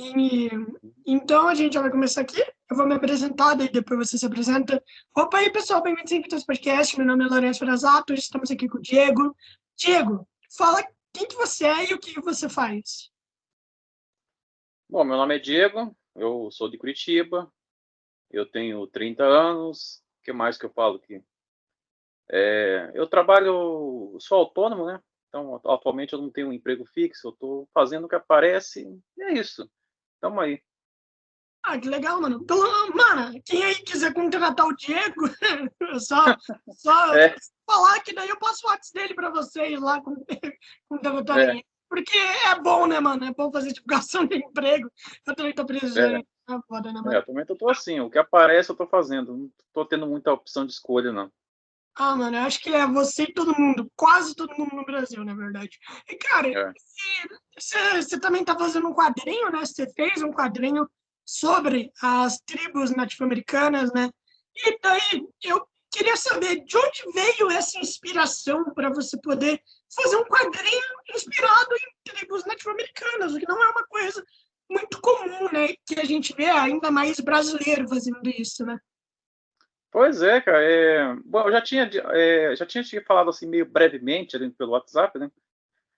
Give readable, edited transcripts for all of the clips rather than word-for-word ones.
E, então, a gente já vai começar aqui. Eu vou me apresentar, daí depois você se apresenta. Opa aí, pessoal, bem-vindos ao Vitor Podcast. Meu nome é Lourenço Ferazato, estamos aqui com o Diego. Diego, fala quem que você é e o que você faz. Bom, meu nome é Diego, eu sou de Curitiba, eu tenho 30 anos. O que mais que eu falo aqui? Eu trabalho, sou autônomo, né? Então, atualmente eu não tenho um emprego fixo, eu estou fazendo o que aparece, e é isso. Tamo aí. Ah, que legal, mano. Então, mano, quem aí quiser contratar o Diego, é só É, falar que daí eu passo o WhatsApp dele pra vocês lá com o é, território. Porque é bom, né, mano? É bom fazer divulgação de emprego. Eu também tô precisando. é, É foda, né, mano? atualmente eu tô assim, o que aparece eu tô fazendo, não tô tendo muita opção de escolha, não. Ah, mano, eu acho que é você e todo mundo, quase todo mundo no Brasil, na verdade. E, cara, É. você também tá fazendo um quadrinho, né? Você fez um quadrinho sobre as tribos nativo-americanas, né? E daí eu queria saber de onde veio essa inspiração para você poder fazer um quadrinho inspirado em tribos nativo-americanas, o que não é uma coisa muito comum, né? Que a gente vê ainda mais brasileiro fazendo isso, né? Pois é, cara. Bom, eu já tinha te falado assim meio brevemente ali pelo WhatsApp, né?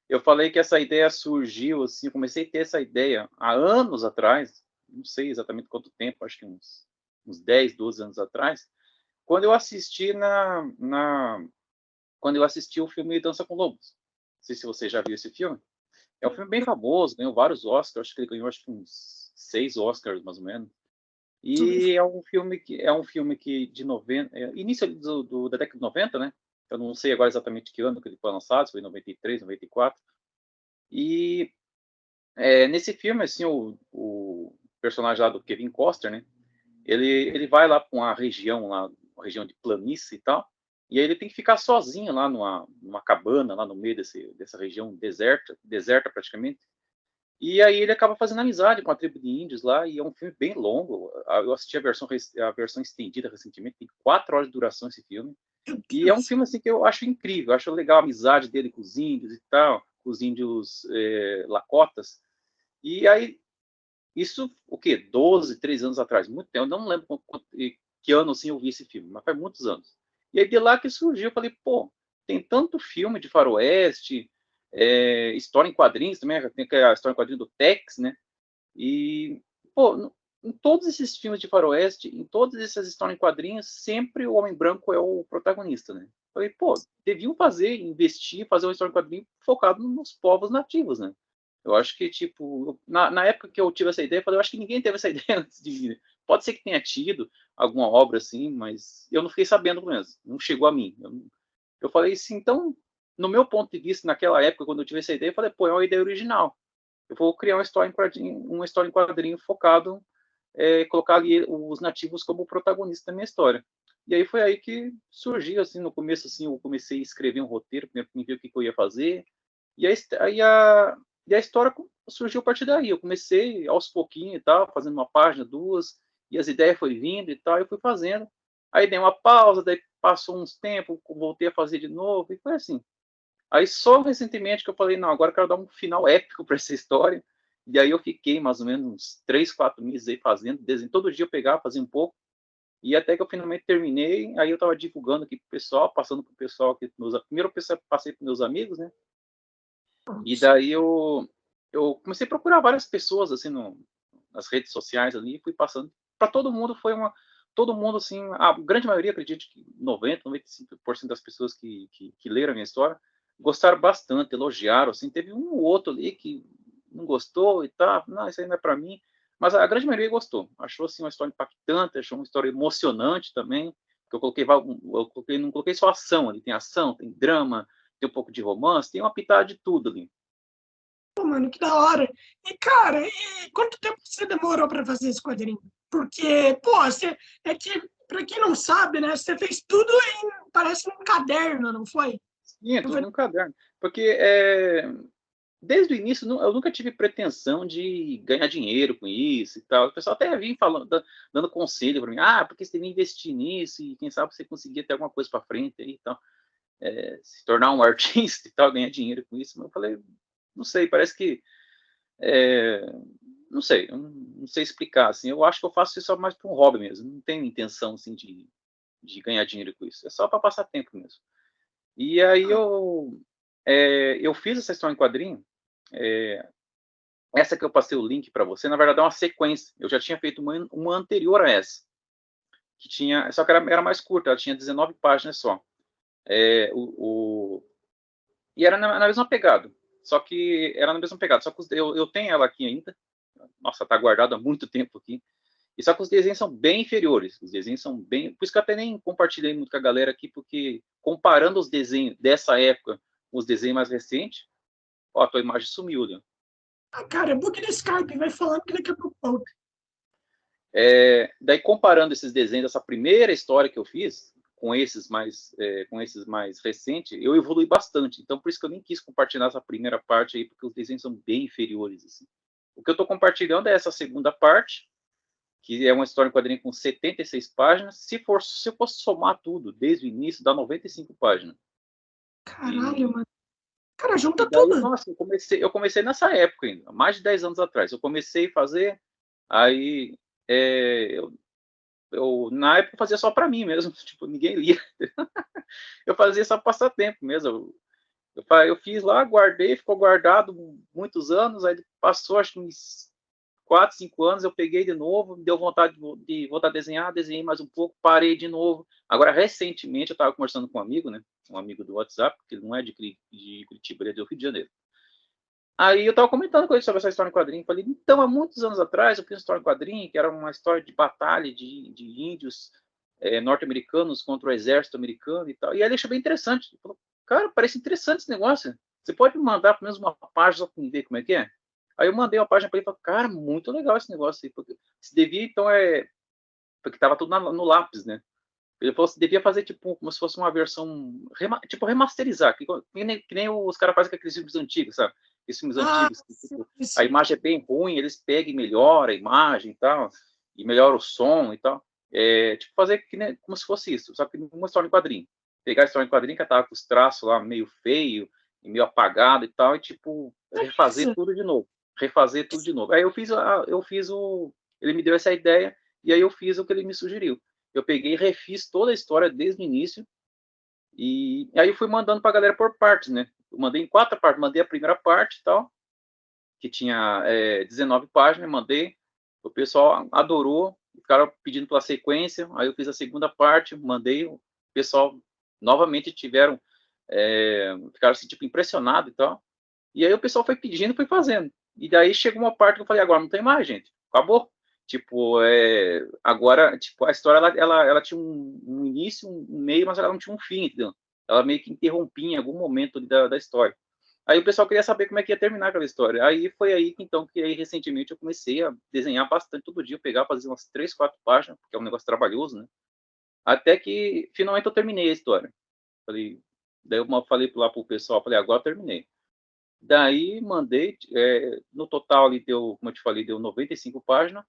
Eu falei que essa ideia surgiu, assim, eu comecei a ter essa ideia há anos atrás, não sei exatamente quanto tempo, acho que uns 10, 12 anos atrás, quando eu assisti quando eu assisti o filme Dança com Lobos. Não sei se você já viu esse filme. É um filme bem famoso, ganhou vários Oscars, acho que ele ganhou acho que uns 6 Oscars, mais ou menos. E é um filme que de 90, início da década de 90, né? Eu não sei agora exatamente que ano que ele foi lançado, se foi em 93, 94. E nesse filme, assim, o personagem lá do Kevin Costner, né? Ele vai lá para uma região de planície e tal, e aí ele tem que ficar sozinho lá numa cabana, lá no meio dessa região deserta praticamente. E aí ele acaba fazendo amizade com a tribo de índios lá, e é um filme bem longo. Eu assisti a versão estendida recentemente, tem 4 horas de duração esse filme. Meu E é um Deus. filme assim que eu acho incrível, eu acho legal a amizade dele com os índios e tal, com os índios lakotas. E aí, isso, o quê? 12, 13 anos atrás, muito tempo, eu não lembro que ano assim eu vi esse filme, mas faz muitos anos. E aí de lá que surgiu, eu falei, pô, tem tanto filme de faroeste, história em quadrinhos também, tem a história em quadrinho do Tex, né? E, pô, em todos esses filmes de faroeste, em todas essas histórias em quadrinhos, sempre o homem branco é o protagonista, né? Falei, pô, deviam investir, fazer uma história em quadrinho focado nos povos nativos, né? Eu acho que, tipo, na época que eu tive essa ideia, eu falei, eu acho que ninguém teve essa ideia antes de mim. Pode ser que tenha tido alguma obra assim, mas eu não fiquei sabendo mesmo, não chegou a mim. Eu falei assim, então, no meu ponto de vista, naquela época, quando eu tive essa ideia, eu falei, pô, é uma ideia original. Eu vou criar uma história em quadrinho focado, colocar ali os nativos como protagonista da minha história. E aí foi aí que surgiu, assim, no começo, assim, eu comecei a escrever um roteiro, primeiro para ver o que eu ia fazer, e a história surgiu a partir daí. Eu comecei aos pouquinhos e tal, fazendo uma página, duas, e as ideias foi vindo e tal, eu fui fazendo. Aí dei uma pausa, daí passou uns tempos, voltei a fazer de novo, e foi assim. Aí só recentemente que eu falei, não, agora eu quero dar um final épico para essa história. E aí eu fiquei mais ou menos uns 3, 4 meses aí fazendo, desenho. Todo dia eu pegava, fazia um pouco, e até que eu finalmente terminei, aí eu estava divulgando aqui pro pessoal, passando pro pessoal aqui, primeiro eu passei para meus amigos, né? E daí eu comecei a procurar várias pessoas assim nas redes sociais ali, e fui passando para todo mundo. Todo mundo assim, a grande maioria, acredito que 95% das pessoas que leram a minha história gostaram bastante, elogiaram, assim, teve um ou outro ali que não gostou e tal, não, isso aí não é para mim, mas a grande maioria gostou, achou assim uma história impactante, achou uma história emocionante também, que não coloquei só ação ali, tem ação, tem drama, tem um pouco de romance, tem uma pitada de tudo ali. Pô, mano, que da hora. E, cara, e quanto tempo você demorou para fazer esse quadrinho? Porque, pô, é que, pra quem não sabe, né, você fez tudo parece um caderno, não foi? Sim, é Não tudo foi? num caderno. Porque desde o início eu nunca tive pretensão de ganhar dinheiro com isso e tal. O pessoal até vinha falando, dando conselho para mim, porque você devia investir nisso e quem sabe você conseguia ter alguma coisa para frente aí e tal. Se tornar um artista e tal, ganhar dinheiro com isso. Mas eu falei, não sei, parece que é, não sei, eu não sei explicar, assim, eu acho que eu faço isso só mais para um hobby mesmo, não tenho intenção, assim, de ganhar dinheiro com isso, é só para passar tempo mesmo. E aí eu fiz essa história em quadrinho, essa que eu passei o link para você, na verdade é uma sequência, eu já tinha feito uma anterior a essa, que tinha, só que era mais curta, ela tinha 19 páginas só. E era na mesma pegada, só que eu tenho ela aqui ainda, nossa, tá guardada há muito tempo aqui, e só que os desenhos são bem inferiores, os desenhos são bem, por isso que eu até nem compartilhei muito com a galera aqui, porque comparando os desenhos dessa época com os desenhos mais recentes, ó, a tua imagem sumiu, né? Ah, cara, é bug do Skype, vai falando que daqui a pouco volta. Daí comparando esses desenhos dessa primeira história que eu fiz com esses mais recentes, eu evolui bastante. Então por isso que eu nem quis compartilhar essa primeira parte aí, porque os desenhos são bem inferiores assim. O que eu estou compartilhando é essa segunda parte, que é uma história em quadrinho com 76 páginas. Se eu fosse somar tudo desde o início, dá 95 páginas. Caralho, mano. Cara, E junta daí, tudo. nossa, eu comecei nessa época ainda, mais de 10 anos atrás. Eu comecei a fazer, aí na época eu fazia só para mim mesmo, tipo, ninguém lia. Eu fazia só passar tempo mesmo. Eu fiz lá, guardei, ficou guardado muitos anos, aí passou acho que uns 4, 5 anos, eu peguei de novo, me deu vontade de voltar a desenhar, desenhei mais um pouco, parei de novo. Agora, recentemente, eu estava conversando com um amigo, né? Um amigo do WhatsApp, que ele não é de Curitiba, ele é do Rio de Janeiro. Aí eu estava comentando com ele sobre essa história em quadrinho. Falei, então, há muitos anos atrás, eu fiz uma história em quadrinho, que era uma história de batalha de índios norte-americanos contra o exército americano e tal. E aí ele achou bem interessante. Ele falou, cara, parece interessante esse negócio. Você pode me mandar pelo menos uma página para me ver como é que é? Aí eu mandei uma página para ele e falei, cara, muito legal esse negócio aí. Porque se devia, então, porque estava tudo no lápis, né? Ele falou que devia fazer tipo como se fosse uma versão tipo remasterizar, que nem os caras fazem com aqueles filmes antigos, sabe? Aqueles filmes Ah, antigos que sim, tipo, a sim. imagem é bem ruim, eles pegam e melhoram a imagem e tal, e melhoram o som e tal. Tipo fazer como se fosse isso, só que uma história em quadrinho. Pegar a história em quadrinho que tava com os traços lá meio feio e meio apagado e tal, e tipo É isso. refazer tudo de novo, refazer tudo de novo. Aí ele me deu essa ideia e aí eu fiz o que ele me sugeriu. Eu peguei e refiz toda a história desde o início e aí eu fui mandando para a galera por partes, né? Eu mandei em 4 partes, mandei a primeira parte e tal, que tinha 19 páginas, mandei, o pessoal adorou, ficaram pedindo pela sequência, aí eu fiz a segunda parte, mandei, o pessoal novamente ficaram assim, tipo, impressionados e tal, e aí o pessoal foi pedindo, foi fazendo, e daí chegou uma parte que eu falei, agora não tem mais, gente, acabou. Tipo, agora, tipo, a história, ela tinha um início, um meio, mas ela não tinha um fim, entendeu? Ela meio que interrompia em algum momento da história. Aí o pessoal queria saber como é que ia terminar aquela história. Aí foi aí que, então, que aí, recentemente eu comecei a desenhar bastante todo dia, eu pegava, fazia umas 3, 4 páginas, porque é um negócio trabalhoso, né? Até que, finalmente, eu terminei a história. Falei, daí eu falei lá pro pessoal, falei, agora eu terminei. Daí mandei, no total ali deu, como eu te falei, deu 95 páginas,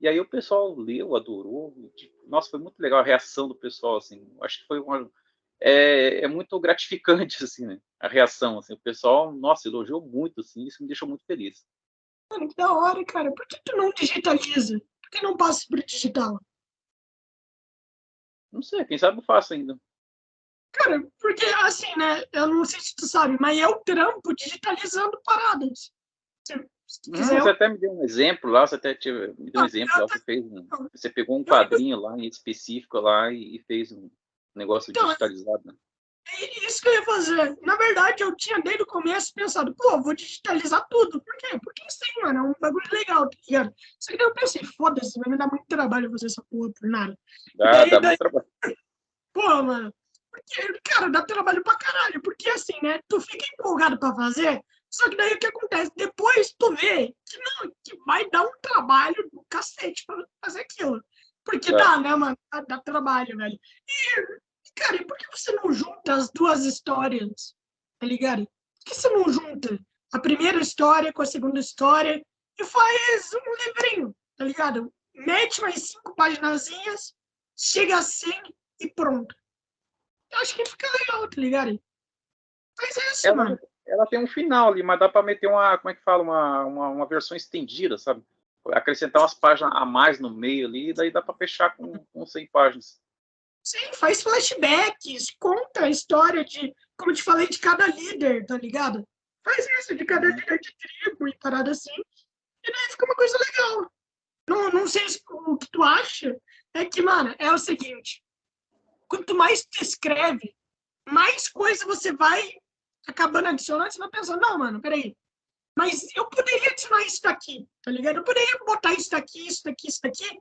e aí o pessoal leu, adorou. Tipo, nossa, foi muito legal a reação do pessoal, assim. Acho que foi muito gratificante, assim, né? A reação, assim. O pessoal, nossa, elogiou muito, assim. Isso me deixou muito feliz. Mano, que da hora, cara. Por que tu não digitaliza? Por que não passa pro digital? Não sei, quem sabe eu faço ainda. Cara, porque assim, né? Eu não sei se tu sabe, mas eu trampo digitalizando paradas. Se tu quiser, Você eu. até me deu um exemplo lá, me deu um exemplo lá, você pegou um quadrinho lá em específico lá e fez um negócio Então, digitalizado, né? é isso que eu ia fazer. Na verdade, eu tinha desde o começo pensado, pô, vou digitalizar tudo. Por quê? Porque sim, mano, é um bagulho legal, tá ligado? Só que daí eu pensei, foda-se, vai me dar muito trabalho fazer essa porra por nada. E Dá muito trabalho. pô, mano, porque, cara, dá trabalho pra caralho. Porque assim, né, tu fica empolgado pra fazer, só que daí o que acontece? Depois tu vê que não, que vai dar um trabalho do cacete pra fazer aquilo. Porque Dá. dá, né, mano? Dá trabalho, velho. Cara, e por que você não junta as duas histórias? Tá ligado? Por que você não junta a primeira história com a segunda história e faz um livrinho, tá ligado? Mete mais 5 paginazinhas, chega a 100 e pronto. Eu acho que fica legal, tá ligado? Faz isso, Ela, mano. ela tem um final ali, mas dá para meter como é que fala, uma versão estendida, sabe? acrescentar umas páginas a mais no meio ali, e daí dá para fechar com 100 páginas. Sim, faz flashbacks, conta a história de, como eu te falei, de cada líder, tá ligado? Faz isso, de cada Uhum. líder de tribo e parada assim, e daí fica uma coisa legal. Não sei o que tu acha, é que, mano, é o seguinte, quanto mais tu escreve, mais coisa você vai acabando adicionando, você vai pensando, não, mano, peraí, mas eu poderia adicionar isso daqui, tá ligado? Eu poderia botar isso daqui, isso daqui, isso daqui,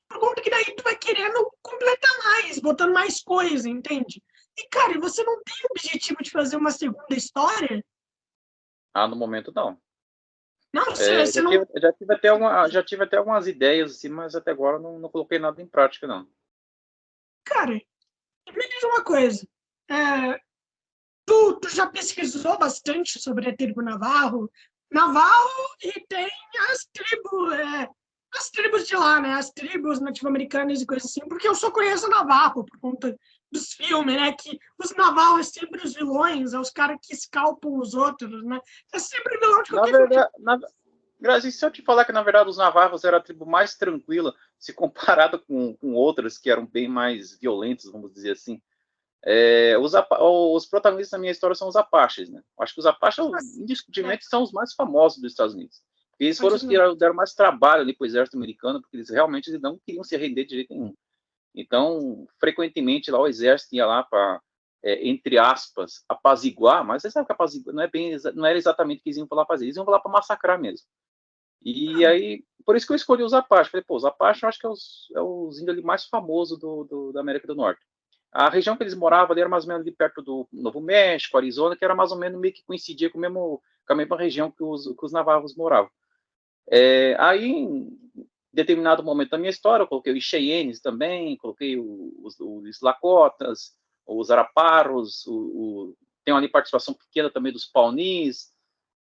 por conta que daí tu vai querendo completar mais, botando mais coisa, entende? E, cara, você não tem o objetivo de fazer uma segunda história? Ah, no momento não. Não, você não... Já tive até algumas ideias, assim, mas até agora não coloquei nada em prática, não. Cara, me diz uma coisa. É, tu já pesquisou bastante sobre a tribo Navarro? Navarro e tem as tribos de lá, né? As tribos nativo-americanas e coisas assim, porque eu só conheço Navarro por conta dos filmes, né? Que os Navarro é sempre os vilões, é os caras que escalpam os outros, né? É sempre vilão de Na qualquer filme. verdade, Grazi, se eu te falar que, na verdade, os navarros eram a tribo mais tranquila, se comparado com outras que eram bem mais violentas, vamos dizer assim. Os protagonistas da minha história são os Apaches, né? Acho que os Apaches, É, indiscutivelmente, são os mais famosos dos Estados Unidos. Porque eles foram os que continua. deram mais trabalho ali para o exército americano, porque eles realmente não queriam se render de jeito nenhum. Então, frequentemente, lá o exército ia lá para, entre aspas, apaziguar, mas você sabe que apaziguar não era exatamente o que eles iam lá fazer, eles iam lá para massacrar mesmo. E aí, por isso que eu escolhi os Apaches. Falei, pô, os Apaches eu acho que é os índios ali mais famosos da América do Norte. A região que eles moravam ali era mais ou menos ali perto do Novo México, Arizona, que era mais ou menos meio que coincidia com a mesma região que os navarros moravam. Aí, em determinado momento da minha história, eu coloquei os Cheyennes também, coloquei os Lakotas, os Araparos, tem ali participação pequena também dos Pawnees.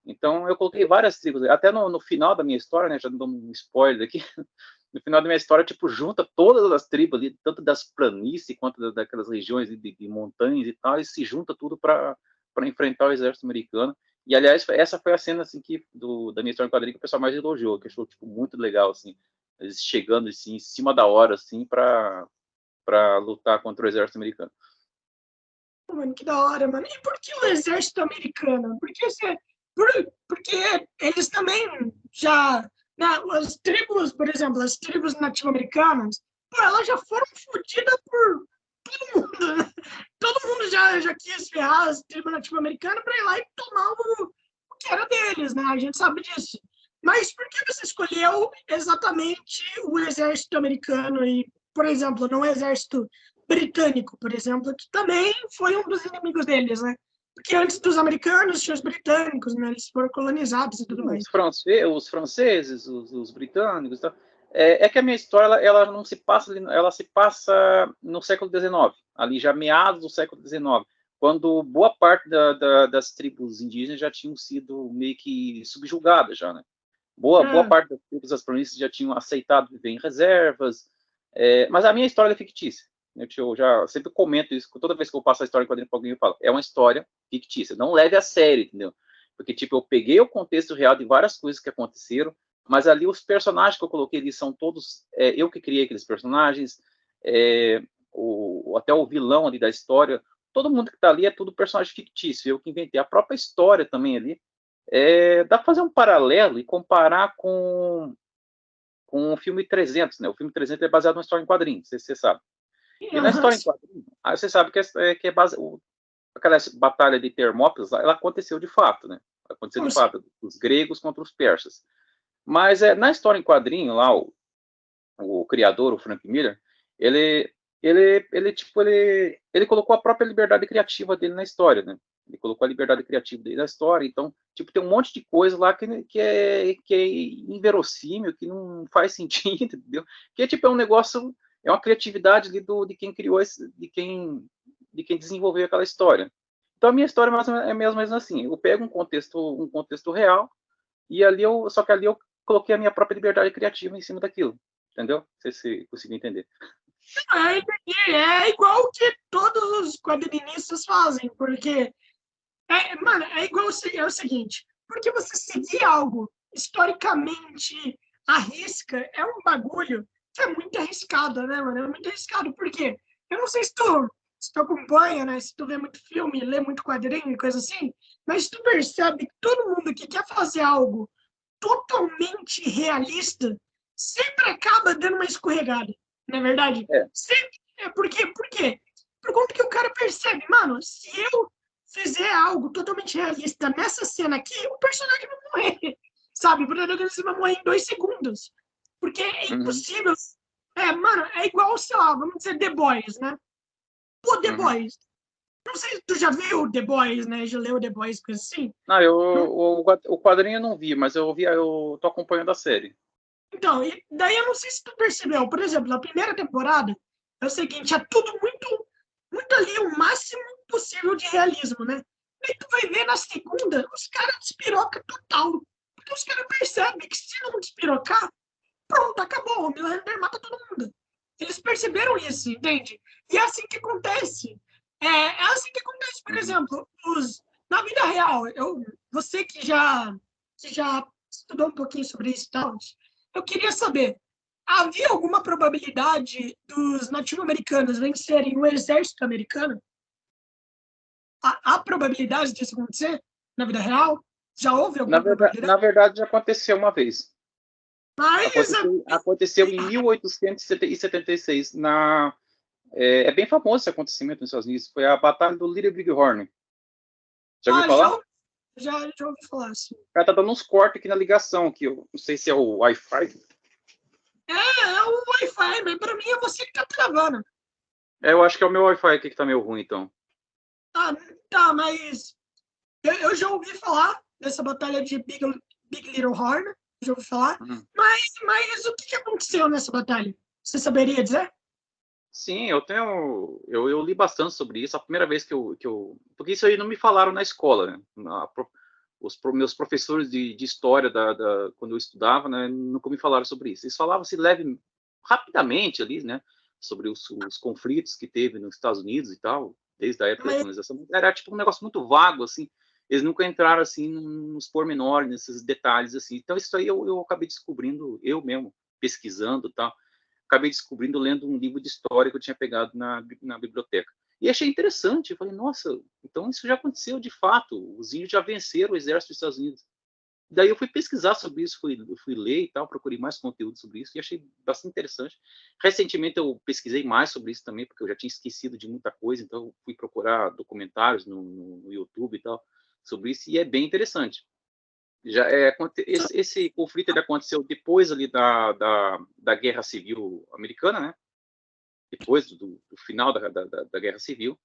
Então, eu coloquei várias tribos. Até no final da minha história, né, já dando um spoiler aqui, no final da minha história, tipo, junta todas as tribos ali, tanto das planícies quanto daquelas regiões de montanhas e tal, e se junta tudo para enfrentar o exército americano. E, aliás, essa foi a cena, assim, da minha história em quadrinho que o pessoal mais elogiou, que achou, tipo, muito legal, assim, eles chegando, assim, em cima da hora, assim, para lutar contra o exército americano. Mano, que da hora, mano. E por que o exército americano? Porque eles também já. Né, as tribos, por exemplo, as tribos nativo-americanas, elas já foram fodidas por todo mundo, né? Todo mundo já quis ferrar as tribos nativo-americanas para ir lá e tomar o que era deles, né? A gente sabe disso. Mas por que você escolheu exatamente o exército americano e, por exemplo, não o exército britânico, por exemplo, que também foi um dos inimigos deles, né? Porque antes dos americanos tinha os britânicos, né? Eles foram colonizados e tudo mais. Os franceses, os britânicos, tá? Que a minha história ela não se passa, ela se passa no século XIX, ali já meados do século XIX, quando boa parte das tribos indígenas já tinham sido meio que subjugadas já, né? Boa parte das tribos das planícies já tinham aceitado viver em reservas, mas a minha história é fictícia. Eu já sempre comento isso, toda vez que eu passo a história em quadrinho para alguém, eu falo, é uma história fictícia, não leve a sério, entendeu? Porque, tipo, eu peguei o contexto real de várias coisas que aconteceram, mas ali os personagens que eu coloquei ali são todos, eu que criei aqueles personagens, até o vilão ali da história, todo mundo que está ali é tudo personagem fictício, eu que inventei a própria história também ali. Dá para fazer um paralelo e comparar com o filme 300, né? O filme 300 é baseado numa história em quadrinhos, você sabe. E na história em quadrinhos, você sabe que é aquela batalha de Termópilas, ela aconteceu de fato, né? Aconteceu de fato, os gregos contra os persas. Mas na história em quadrinho, lá, o criador, o Frank Miller, ele colocou a própria liberdade criativa dele na história, né? Ele colocou a liberdade criativa dele na história, então, tipo, tem um monte de coisa lá que é inverossímil, que não faz sentido, entendeu? Que é um negócio, é uma criatividade ali de quem criou, de quem desenvolveu aquela história. Então, a minha história é mais ou menos assim, eu pego um contexto real, e só que ali eu coloquei a minha própria liberdade criativa em cima daquilo, entendeu? Não sei se conseguiu entender. É igual que todos os quadrinistas fazem, porque, mano, é igual é o seguinte, porque você seguir algo historicamente arrisca, é um bagulho que é muito arriscado, né, mano? É muito arriscado, porque eu não sei se tu acompanha, né? Se tu vê muito filme, lê muito quadrinho e coisa assim, mas tu percebe que todo mundo que quer fazer algo totalmente realista sempre acaba dando uma escorregada, não é verdade? É. Sempre. Por quê? Por conta que o cara percebe, mano, se eu fizer algo totalmente realista nessa cena aqui, o personagem vai morrer, sabe? O protagonista vai morrer em 2 segundos. Porque é Uhum, impossível. Mano, é igual, sei lá, vamos dizer The Boys, né? Pô, The uhum. Boys. Não sei se tu já viu The Boys, né? Já leu The Boys, coisa assim. Não, Não. o quadrinho eu não vi, mas eu tô acompanhando a série. Então, e daí eu não sei se tu percebeu. Por exemplo, na primeira temporada, é o seguinte, é tudo muito ali, o máximo possível de realismo, né? Aí tu vai ver na segunda, os caras despiroca total. Porque os caras percebem que se não despirocar, pronto, acabou. O Homelander mata todo mundo. Eles perceberam isso, entende? E é assim que acontece. É assim que acontece, por Uhum. exemplo, na vida real. Você que já estudou um pouquinho sobre isso e tal, eu queria saber, havia alguma probabilidade dos nativo-americanos vencerem o exército americano? Há probabilidade disso acontecer na vida real? Já houve alguma Na probabilidade? verdade, já aconteceu uma vez. Mas Aconteceu em 1876. É bem famoso esse acontecimento nos Estados Unidos. Foi a Batalha do Little Big Horn. Já ouviu ah, falar? já ouvi falar assim. O cara tá dando uns cortes aqui na ligação, que eu não sei se é o Wi-Fi. É o Wi-Fi, mas para mim é você que tá travando. Eu acho que é o meu Wi-Fi aqui que tá meio ruim, então. Ah, tá, mas eu já ouvi falar dessa batalha de Big Little Horn, já ouvi falar, Uhum. mas o que aconteceu nessa batalha? Você saberia dizer? Sim, eu li bastante sobre isso. A primeira vez porque isso aí não me falaram na escola, né? Meus professores de história quando eu estudava, né, nunca me falaram sobre isso. Eles falavam se leve rapidamente ali, né, sobre os conflitos que teve nos Estados Unidos e tal, desde a época da Mas, colonização. Era tipo um negócio muito vago, assim. Eles nunca entraram assim nos pormenores, nesses detalhes assim. Então isso aí eu acabei descobrindo eu mesmo pesquisando, e tal, acabei descobrindo lendo um livro de história que eu tinha pegado na biblioteca. E achei interessante. Eu falei, nossa, então isso já aconteceu de fato. Os índios já venceram o exército dos Estados Unidos. Daí eu fui pesquisar sobre isso, fui ler e tal, procurei mais conteúdo sobre isso e achei bastante interessante. Recentemente eu pesquisei mais sobre isso também, porque eu já tinha esquecido de muita coisa, então eu fui procurar documentários no YouTube e tal sobre isso, e é bem interessante. Esse conflito ele aconteceu depois ali da Guerra Civil Americana, né? Depois do final da Guerra Civil.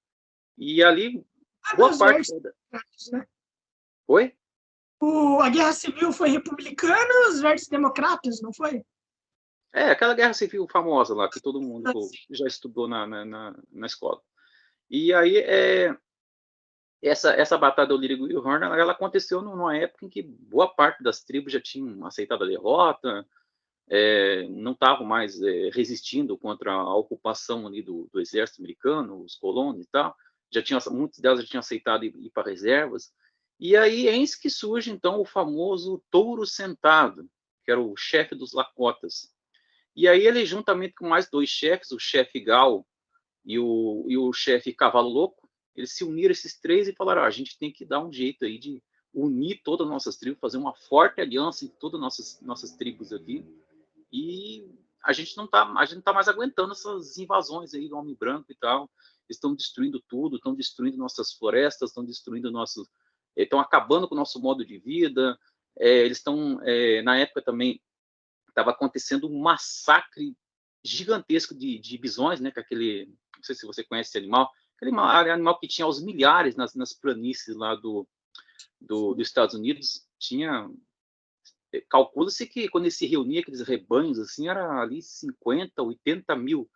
E ali, boa nos parte. versos, né? Oi? A Guerra Civil foi republicana, os versos democratas, não foi? Aquela Guerra Civil famosa lá, que todo mundo já estudou na escola. E aí, essa batalha do Lírigo e Horn, ela aconteceu numa época em que boa parte das tribos já tinham aceitado a derrota, não estavam mais resistindo contra a ocupação ali do exército americano, os colonos e tal. Muitas delas já tinham aceitado ir para reservas. E aí, eis que surge, então, o famoso Touro Sentado, que era o chefe dos Lakotas. E aí ele, juntamente com mais 2 chefes, o chefe Gal e o chefe Cavalo Louco, eles se uniram, esses 3, e falaram, a gente tem que dar um jeito aí de unir todas as nossas tribos, fazer uma forte aliança em todas as nossas tribos aqui, e a gente não tá mais aguentando essas invasões aí do Homem Branco e tal. Estão destruindo tudo, estão destruindo nossas florestas, estão acabando com o nosso modo de vida. Eles estão, na época também, estava acontecendo um massacre gigantesco de bisões, né? Não sei se você conhece esse animal, aquele animal que tinha aos milhares nas planícies lá dos Estados Unidos. Calcula-se que quando ele se reunia, aqueles rebanhos, assim, era ali 50, 80 mil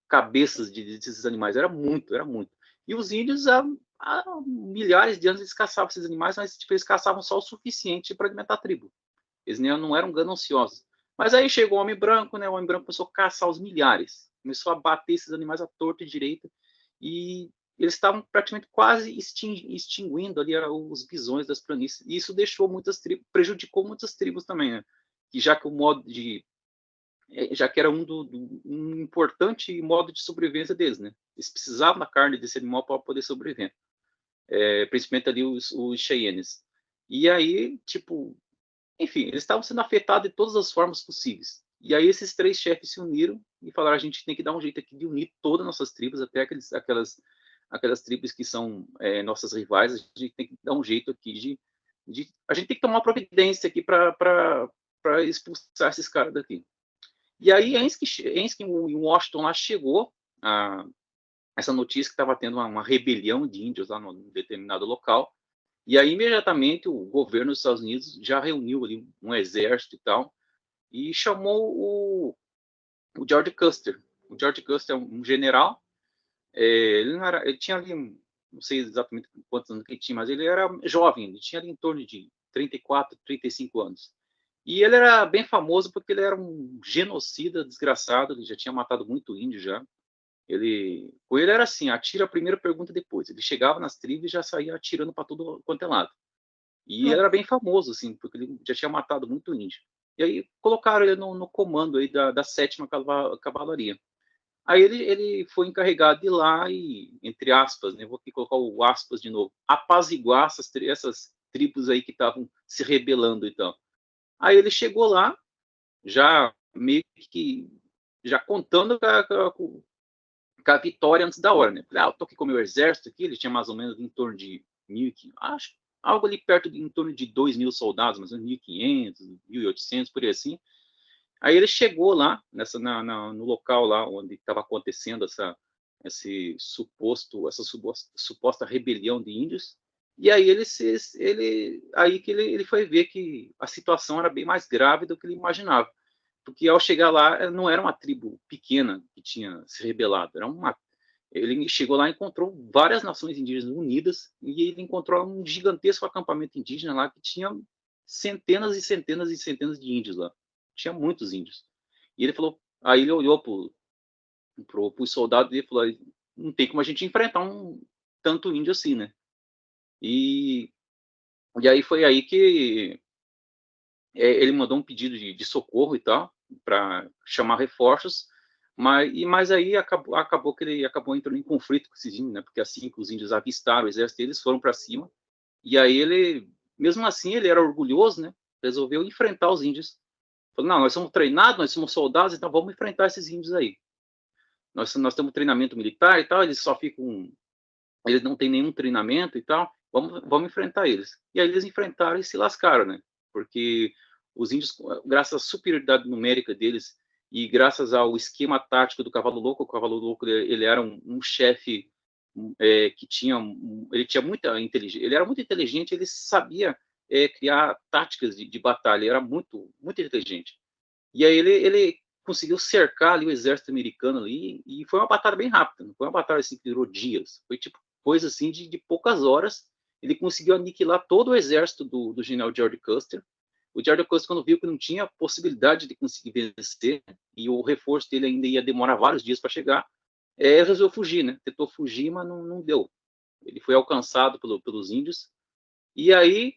cabeças desses animais. Era muito, era muito. E os índios, há milhares de anos, eles caçavam esses animais, mas tipo, eles caçavam só o suficiente para alimentar a tribo. Eles não eram gananciosos. Mas aí chegou o Homem Branco, né? O Homem Branco começou a caçar os milhares. Começou a bater esses animais à torta e direita. E eles estavam praticamente quase extinguindo ali os bisões das planícies. E isso deixou muitas tribos, prejudicou muitas tribos também, né? que já que o modo de já que era um importante modo de sobrevivência deles, né? Eles precisavam da carne desse animal para poder sobreviver, principalmente ali os Cheyennes. E aí, tipo, enfim, eles estavam sendo afetados de todas as formas possíveis. E aí esses 3 chefes se uniram e falaram: a gente tem que dar um jeito aqui de unir todas as nossas tribos, até aquelas tribos que são nossas rivais. A gente tem que dar um jeito aqui a gente tem que tomar uma providência aqui para expulsar esses caras daqui. E aí, eis que o Washington lá chegou essa notícia que estava tendo uma rebelião de índios lá num determinado local. E aí, imediatamente, o governo dos Estados Unidos já reuniu ali um exército e tal, e chamou o George Custer. O George Custer é um general. Ele tinha ali, não sei exatamente quantos anos que ele tinha, mas ele era jovem, ele tinha ali em torno de 34, 35 anos. E ele era bem famoso porque ele era um genocida desgraçado, ele já tinha matado muito índio já. Com ele era assim, atira a primeira pergunta depois. Ele chegava nas tribos e já saía atirando para tudo quanto é lado. E ele era bem famoso, assim, porque ele já tinha matado muito índio. E aí colocaram ele no comando aí da 7ª Cavalaria. Aí ele foi encarregado de ir lá e, entre aspas, né, vou aqui colocar o aspas de novo, apaziguar essas tribos aí que estavam se rebelando e tal. Aí ele chegou lá, já meio que já contando com a vitória antes da hora, né? Eu tô aqui com o meu exército aqui, ele tinha mais ou menos em torno de 1.500, acho, algo ali perto em torno de 2.000 soldados, mais ou menos 1.500, 1.800, por aí assim. Aí ele chegou lá, no local lá onde estava acontecendo essa suposta rebelião de índios. E aí ele foi ver que a situação era bem mais grave do que ele imaginava, porque ao chegar lá não era uma tribo pequena que tinha se rebelado, ele chegou lá e encontrou várias nações indígenas unidas, e ele encontrou um gigantesco acampamento indígena lá que tinha centenas e centenas e centenas de índios lá. Tinha muitos índios. E ele falou, aí ele olhou pro soldado e falou: não tem como a gente enfrentar tanto índio assim, né? E aí foi aí que ele mandou um pedido de socorro e tal, para chamar reforços, mas aí acabou que ele acabou entrando em conflito com esses índios, né? Porque assim que os índios avistaram o exército, eles foram para cima. E aí ele, mesmo assim, ele era orgulhoso, né? Resolveu enfrentar os índios. Falou: não, nós somos treinados, nós somos soldados, então vamos enfrentar esses índios aí. Nós temos treinamento militar e tal, eles não têm nenhum treinamento e tal, vamos enfrentar eles. E aí eles enfrentaram e se lascaram, né? Porque os índios, graças à superioridade numérica deles e graças ao esquema tático do Cavalo Louco, o Cavalo Louco ele era um chefe ele tinha muita inteligência, ele era muito inteligente, ele sabia criar táticas de batalha, ele era muito muito inteligente. E aí ele conseguiu cercar ali o exército americano ali, e foi uma batalha bem rápida, não foi uma batalha assim que durou dias, foi tipo coisa assim de poucas horas. Ele conseguiu aniquilar todo o exército do general George Custer. O George Custer, quando viu que não tinha possibilidade de conseguir vencer, e o reforço dele ainda ia demorar vários dias para chegar, resolveu fugir, né? Tentou fugir, mas não deu. Ele foi alcançado pelos índios, e aí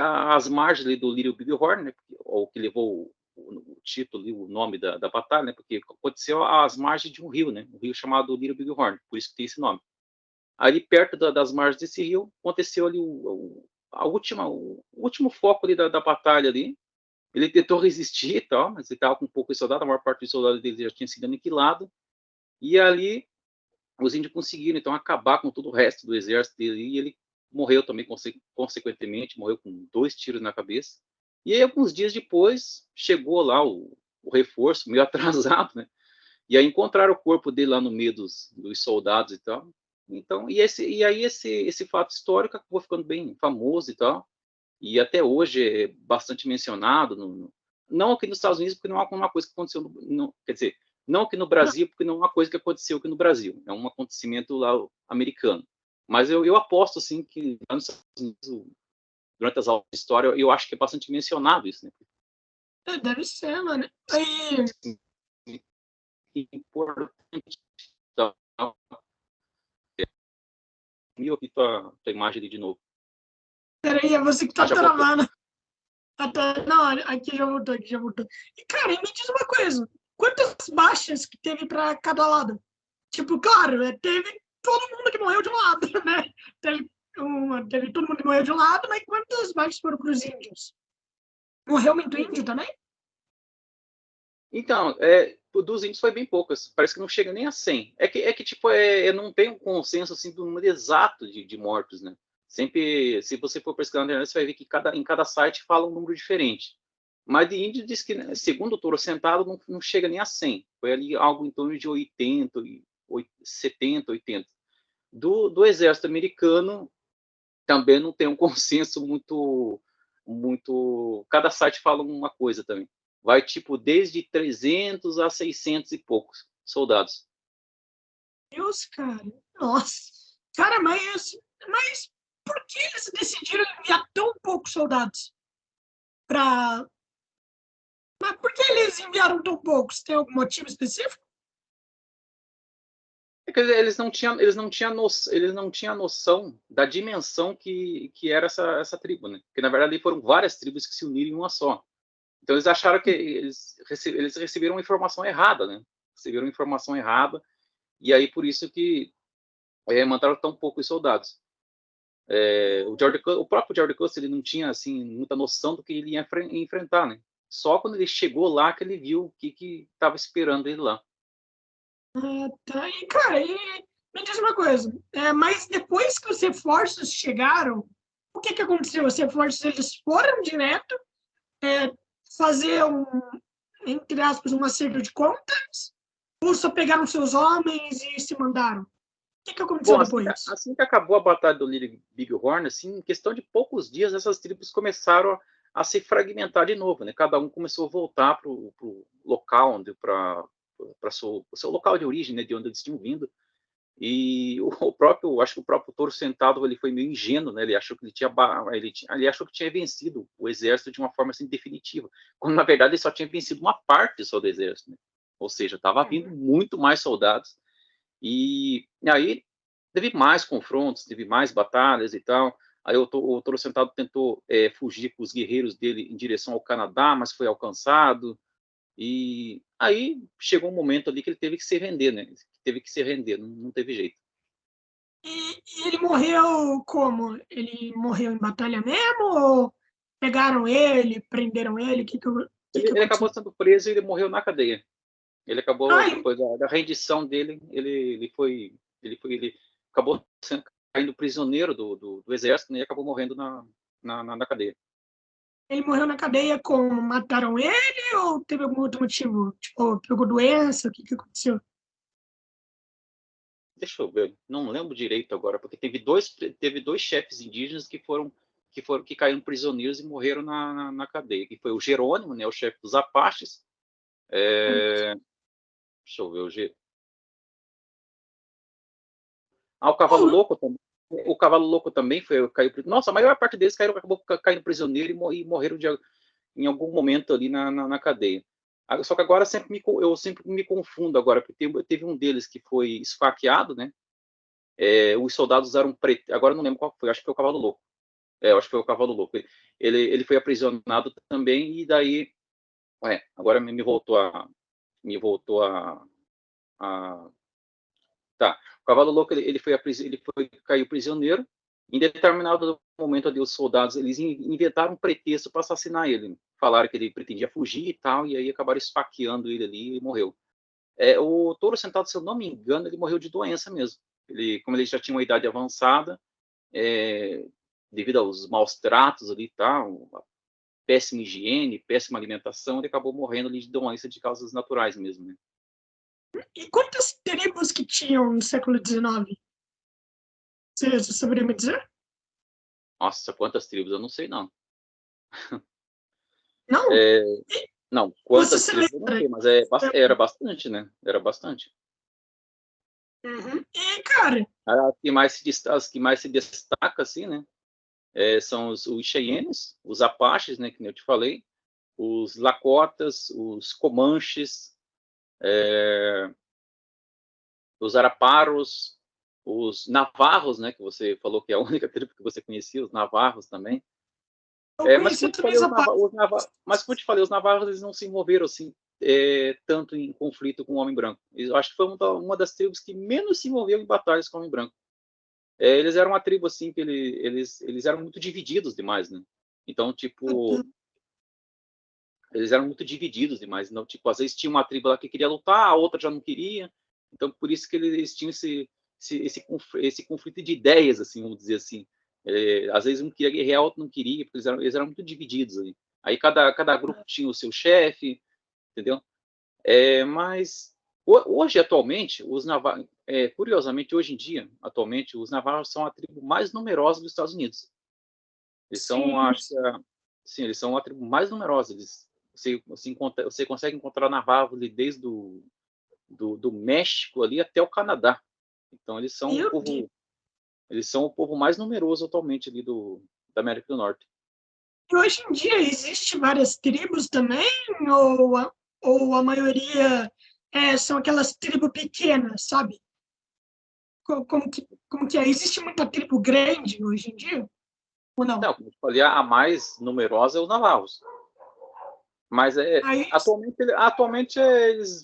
as margens ali do Little Big Horn, né? O que levou o título, o nome da batalha, né? Porque aconteceu às margens de um rio, né? Um rio chamado Little Big Horn, por isso que tem esse nome. Ali perto das margens desse rio, aconteceu ali o último foco ali da batalha ali. Ele tentou resistir e tal, mas ele estava com pouco de soldado, a maior parte dos soldados dele já tinha sido aniquilado. E ali os índios conseguiram então acabar com todo o resto do exército dele, e ele morreu também consequentemente, morreu com 2 tiros na cabeça. E aí alguns dias depois chegou lá o reforço, meio atrasado, né? E aí encontraram o corpo dele lá no meio dos soldados e tal. Então, e aí esse fato histórico acabou ficando bem famoso e tal, e até hoje é bastante mencionado, não aqui nos Estados Unidos, porque não é uma coisa que aconteceu, quer dizer, não aqui no Brasil, porque não é uma coisa que aconteceu aqui no Brasil, é um acontecimento lá americano. Mas eu aposto, assim, que lá nos Estados Unidos, durante as aulas de história, eu acho que é bastante mencionado isso, né? Deve ser, mano. Aí, Importante. Então, eu vi tua imagem ali de novo. peraí, é você que Ah, tá já voltou. travando. Não, aqui já voltou, aqui já voltou. E, cara, me diz uma coisa. Quantas baixas que teve para cada lado? Tipo, claro, teve todo mundo que morreu de um lado, né? Teve todo mundo que morreu de um lado, mas quantas baixas foram para os índios? Morreu muito índio também? Então, dos índios foi bem poucas. Parece que não chega nem a 100. É que tipo, não tem um consenso assim do número exato de mortos, né? Sempre, se você for pesquisar na internet, você vai ver que em cada site fala um número diferente. Mas de índio diz que, né, segundo o Toro Sentado, não chega nem a 100. Foi ali algo em torno de 80, 70, 80. Do exército americano, também não tem um consenso muito. Cada site fala uma coisa também. Vai tipo desde 300 a 600 e poucos soldados. Deus, cara. Nossa. Cara, mas por que eles decidiram enviar tão poucos soldados? Pra... Mas por que eles enviaram tão poucos? Tem algum motivo específico? É que eles não tinham noção da dimensão que era essa tribo, né? Porque na verdade foram várias tribos que se uniram em uma só. Então eles acharam que eles receberam uma informação errada, né? Receberam informação errada e aí por isso que mandaram tão poucos soldados. O próprio George Custer ele não tinha assim muita noção do que ele ia enfrentar, né? Só quando ele chegou lá que ele viu o que estava esperando ele lá. Ah, tá. E, cara, me diz uma coisa. Mas depois que os reforços chegaram, o que aconteceu? Os reforços, eles foram direto é, fazer entre aspas, um acerto de contas? Ou só pegaram seus homens e se mandaram? O que aconteceu Bom, depois? assim que acabou a batalha do Little Bighorn, assim, em questão de poucos dias, essas tribos começaram a se fragmentar de novo, né? Cada um começou a voltar para o local onde para o seu local de origem, né? De onde eles tinham vindo. E acho que o próprio Toro Sentado ele foi meio ingênuo, né? Ele achou que ele achou que tinha vencido o exército de uma forma assim definitiva, quando na verdade ele só tinha vencido uma parte só do exército, né? Ou seja, estava vindo muito mais soldados e aí teve mais confrontos, teve mais batalhas e tal. Aí o Toro Sentado tentou fugir com os guerreiros dele em direção ao Canadá, mas foi alcançado. E aí chegou um momento ali que ele teve que se render, né? Teve que se render, não teve jeito. E ele morreu como? Ele morreu em batalha mesmo? Ou pegaram ele, prenderam ele? O que Ele acabou aconteceu? sendo preso e ele morreu na cadeia. Ele acabou, Ah, ele, depois da rendição dele, ele acabou caindo prisioneiro do exército, né, e acabou morrendo na cadeia. ele morreu na cadeia como? Mataram ele ou teve algum outro motivo? Tipo, pegou doença? O que aconteceu? Deixa eu ver, não lembro direito agora, porque teve dois chefes indígenas que caíram prisioneiros e morreram na cadeia, que foi o Jerônimo, né, o chefe dos Apaches. Deixa eu ver, o Cavalo Oh, Louco também. O Cavalo Louco também caiu. Nossa, a maior parte deles acabou caindo prisioneiro e morreram em algum momento ali na cadeia. Só que agora eu sempre me confundo agora, porque teve um deles que foi esfaqueado, né? Os soldados usaram preto. Agora eu não lembro qual foi, acho que foi o Cavalo Louco. Eu acho que foi o Cavalo Louco. Ele foi aprisionado também, e daí. Agora me voltou a. Tá. O Cavalo Louco caiu prisioneiro. Em determinado momento ali, os soldados eles inventaram um pretexto para assassinar ele. Falaram que ele pretendia fugir e tal, e aí acabaram esfaqueando ele ali e morreu. O Touro Sentado, se eu não me engano, ele morreu de doença mesmo. Como ele já tinha uma idade avançada, é, devido aos maus tratos ali e tal, a péssima higiene, péssima alimentação, ele acabou morrendo ali de doença de causas naturais mesmo, né? e quantas tribos que tinham no século XIX? Você saberia me dizer? Nossa, quantas tribos, eu não sei não. Não? É, E Não, você quantas se tribos eu não lembra? sei, mas era bastante, né? Era bastante. Uhum. E, cara, As que mais se destacam, assim, né? São os Cheyennes, os Apaches, né? Que eu te falei, os Lakotas, os Comanches, os Araparos, os Navarros, né? Que você falou que é a única tribo que você conhecia, os Navarros também. Eu Mas conheci como eu te também falei, essa parte. mas como eu te falei, os navarros eles não se envolveram assim tanto em conflito com o homem branco. Eu acho que foi uma das tribos que menos se envolveu em batalhas com o homem branco. Eles eram uma tribo assim que eles eram muito divididos demais, né? Então, tipo, eles eram muito divididos demais. Então, tipo, às vezes tinha uma tribo lá que queria lutar, a outra já não queria. Então, por isso que eles tinham esse conflito de ideias, assim, vamos dizer assim. Às vezes um queria guerrear, outro não queria, porque eles eram muito divididos ali. Aí cada grupo tinha o seu chefe, entendeu? Mas hoje, atualmente, curiosamente, hoje em dia, atualmente, os navarros são a tribo mais numerosa dos Estados Unidos. Eles são, Sim, acho que, sim, eles são a tribo mais numerosa. Você consegue encontrar navarro ali desde do México ali até o Canadá. Então, meu Deus. eles são o povo mais numeroso atualmente ali da América do Norte. E hoje em dia existe várias tribos também, ou a maioria são aquelas tribos pequenas, sabe? Como que é? Existe muita tribo grande hoje em dia? Ou não? Não, como eu falei, a mais numerosa é os navarros. Mas Aí, atualmente eles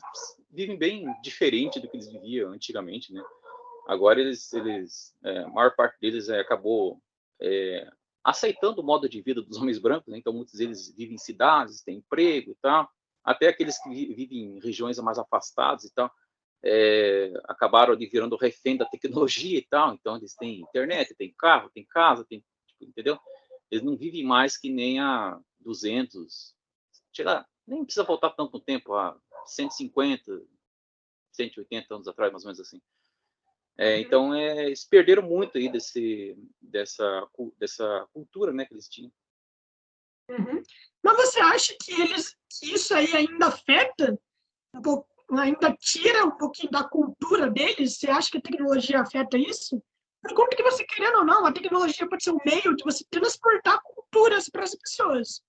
vivem bem diferente do que eles viviam antigamente, né? Agora a maior parte deles acabou aceitando o modo de vida dos homens brancos, né? Então muitos deles vivem em cidades, têm emprego e tal. Até aqueles que vivem em regiões mais afastadas e tal, acabaram ali virando refém da tecnologia e tal. Então eles têm internet, têm carro, têm casa, entendeu? Eles não vivem mais que nem há 200, nem precisa voltar tanto tempo, há 150, 180 anos atrás, mais ou menos assim. Então, eles perderam muito aí dessa cultura, né, que eles tinham. uhum. Mas você acha que isso aí ainda afeta um pouco, ainda tira um pouquinho da cultura deles? Você acha que a tecnologia afeta isso? Por conta que você, querendo ou não, a tecnologia pode ser um meio de você transportar culturas para as pessoas,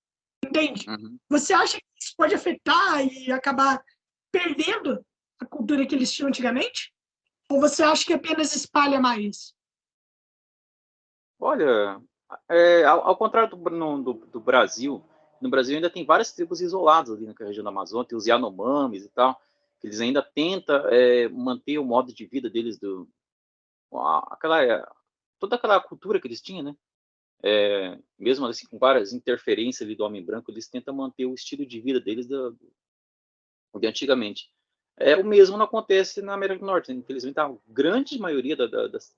entende? Uhum. Você acha que isso pode afetar e acabar perdendo a cultura que eles tinham antigamente? Ou você acha que apenas espalha mais? Olha, ao contrário do Brasil, no Brasil ainda tem várias tribos isoladas ali na região da Amazônia, tem os Yanomamis e tal, que eles ainda tentam manter o modo de vida deles, toda aquela cultura que eles tinham, né? Mesmo assim, com várias interferências ali do homem branco, eles tentam manter o estilo de vida deles de antigamente. O mesmo não acontece na América do Norte. Infelizmente, a grande maioria das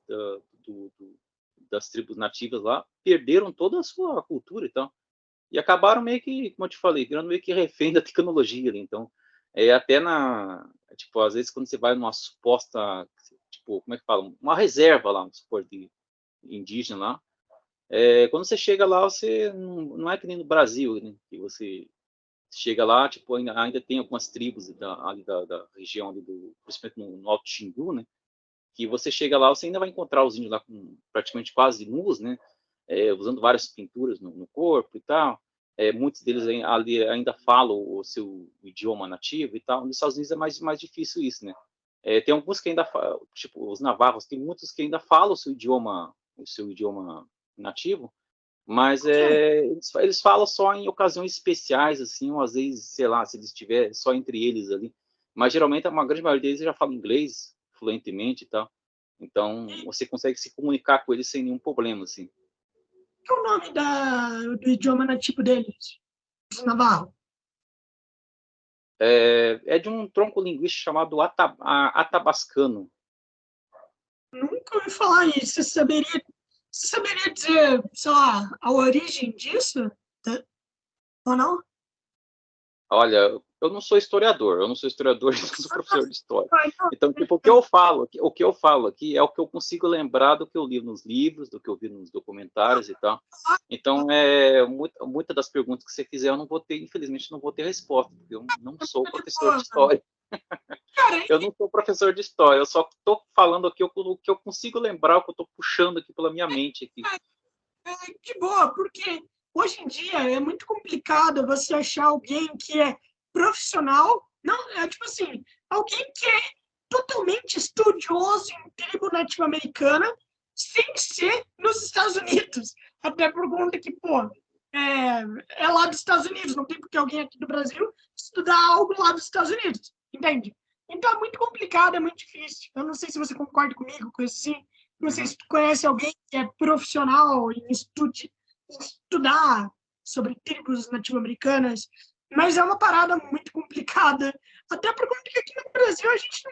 tribos nativas lá perderam toda a sua cultura e tal. E acabaram meio que, como eu te falei, virando meio que refém da tecnologia ali. Então, até tipo, às vezes quando você vai numa suposta, tipo, como é que fala? Uma reserva lá, um supor, de indígena lá. Quando você chega lá, você não é que nem no Brasil, né? Que você chega lá, tipo, ainda tem algumas tribos ali da região, ali principalmente no Alto Xingu, né? Que você chega lá, você ainda vai encontrar os índios lá praticamente quase nus, né? Usando várias pinturas no corpo e tal. Muitos deles ali ainda falam o seu idioma nativo e tal. Nos Estados Unidos é mais difícil isso, né? Tem alguns que ainda falam, tipo, os navarros, tem muitos que ainda falam o seu idioma nativo, mas Ok. eles falam só em ocasiões especiais, assim, ou às vezes, sei lá, se eles estiver só entre eles ali. Mas geralmente a uma grande maioria deles já fala inglês fluentemente e tal. Então você consegue se comunicar com eles sem nenhum problema, assim. Qual é o nome do idioma nativo deles? Os Navarro. É de um tronco linguístico chamado atabascano. Nunca ouvi falar isso. Você saberia dizer, sei lá, a origem disso? Ou não? Olha, eu não sou historiador, eu sou professor de história. Ah, então, Então, tipo, o que eu falo aqui é o que eu consigo lembrar do que eu li nos livros, do que eu vi nos documentários e tal. Então, muita das perguntas que você fizer, eu não vou ter, infelizmente, não vou ter resposta, porque eu não sou professor de história. cara, Eu não sou professor de história, eu só estou falando aqui o que eu consigo lembrar, o que eu estou puxando aqui pela minha mente aqui. de boa, porque hoje em dia é muito complicado você achar alguém que é profissional, não, tipo assim, alguém que é totalmente estudioso em tribo nativa-americana, sem ser nos Estados Unidos. Até por conta que, pô, é lá dos Estados Unidos, não tem porque alguém aqui do Brasil estudar algo lá dos Estados Unidos, entende? Então é muito complicado, é muito difícil. Eu não sei se você concorda comigo com isso, sim. Não sei se tu conhece alguém que é profissional em estudar sobre tribos nativo-americanas, mas é uma parada muito complicada, até por conta que aqui no Brasil a gente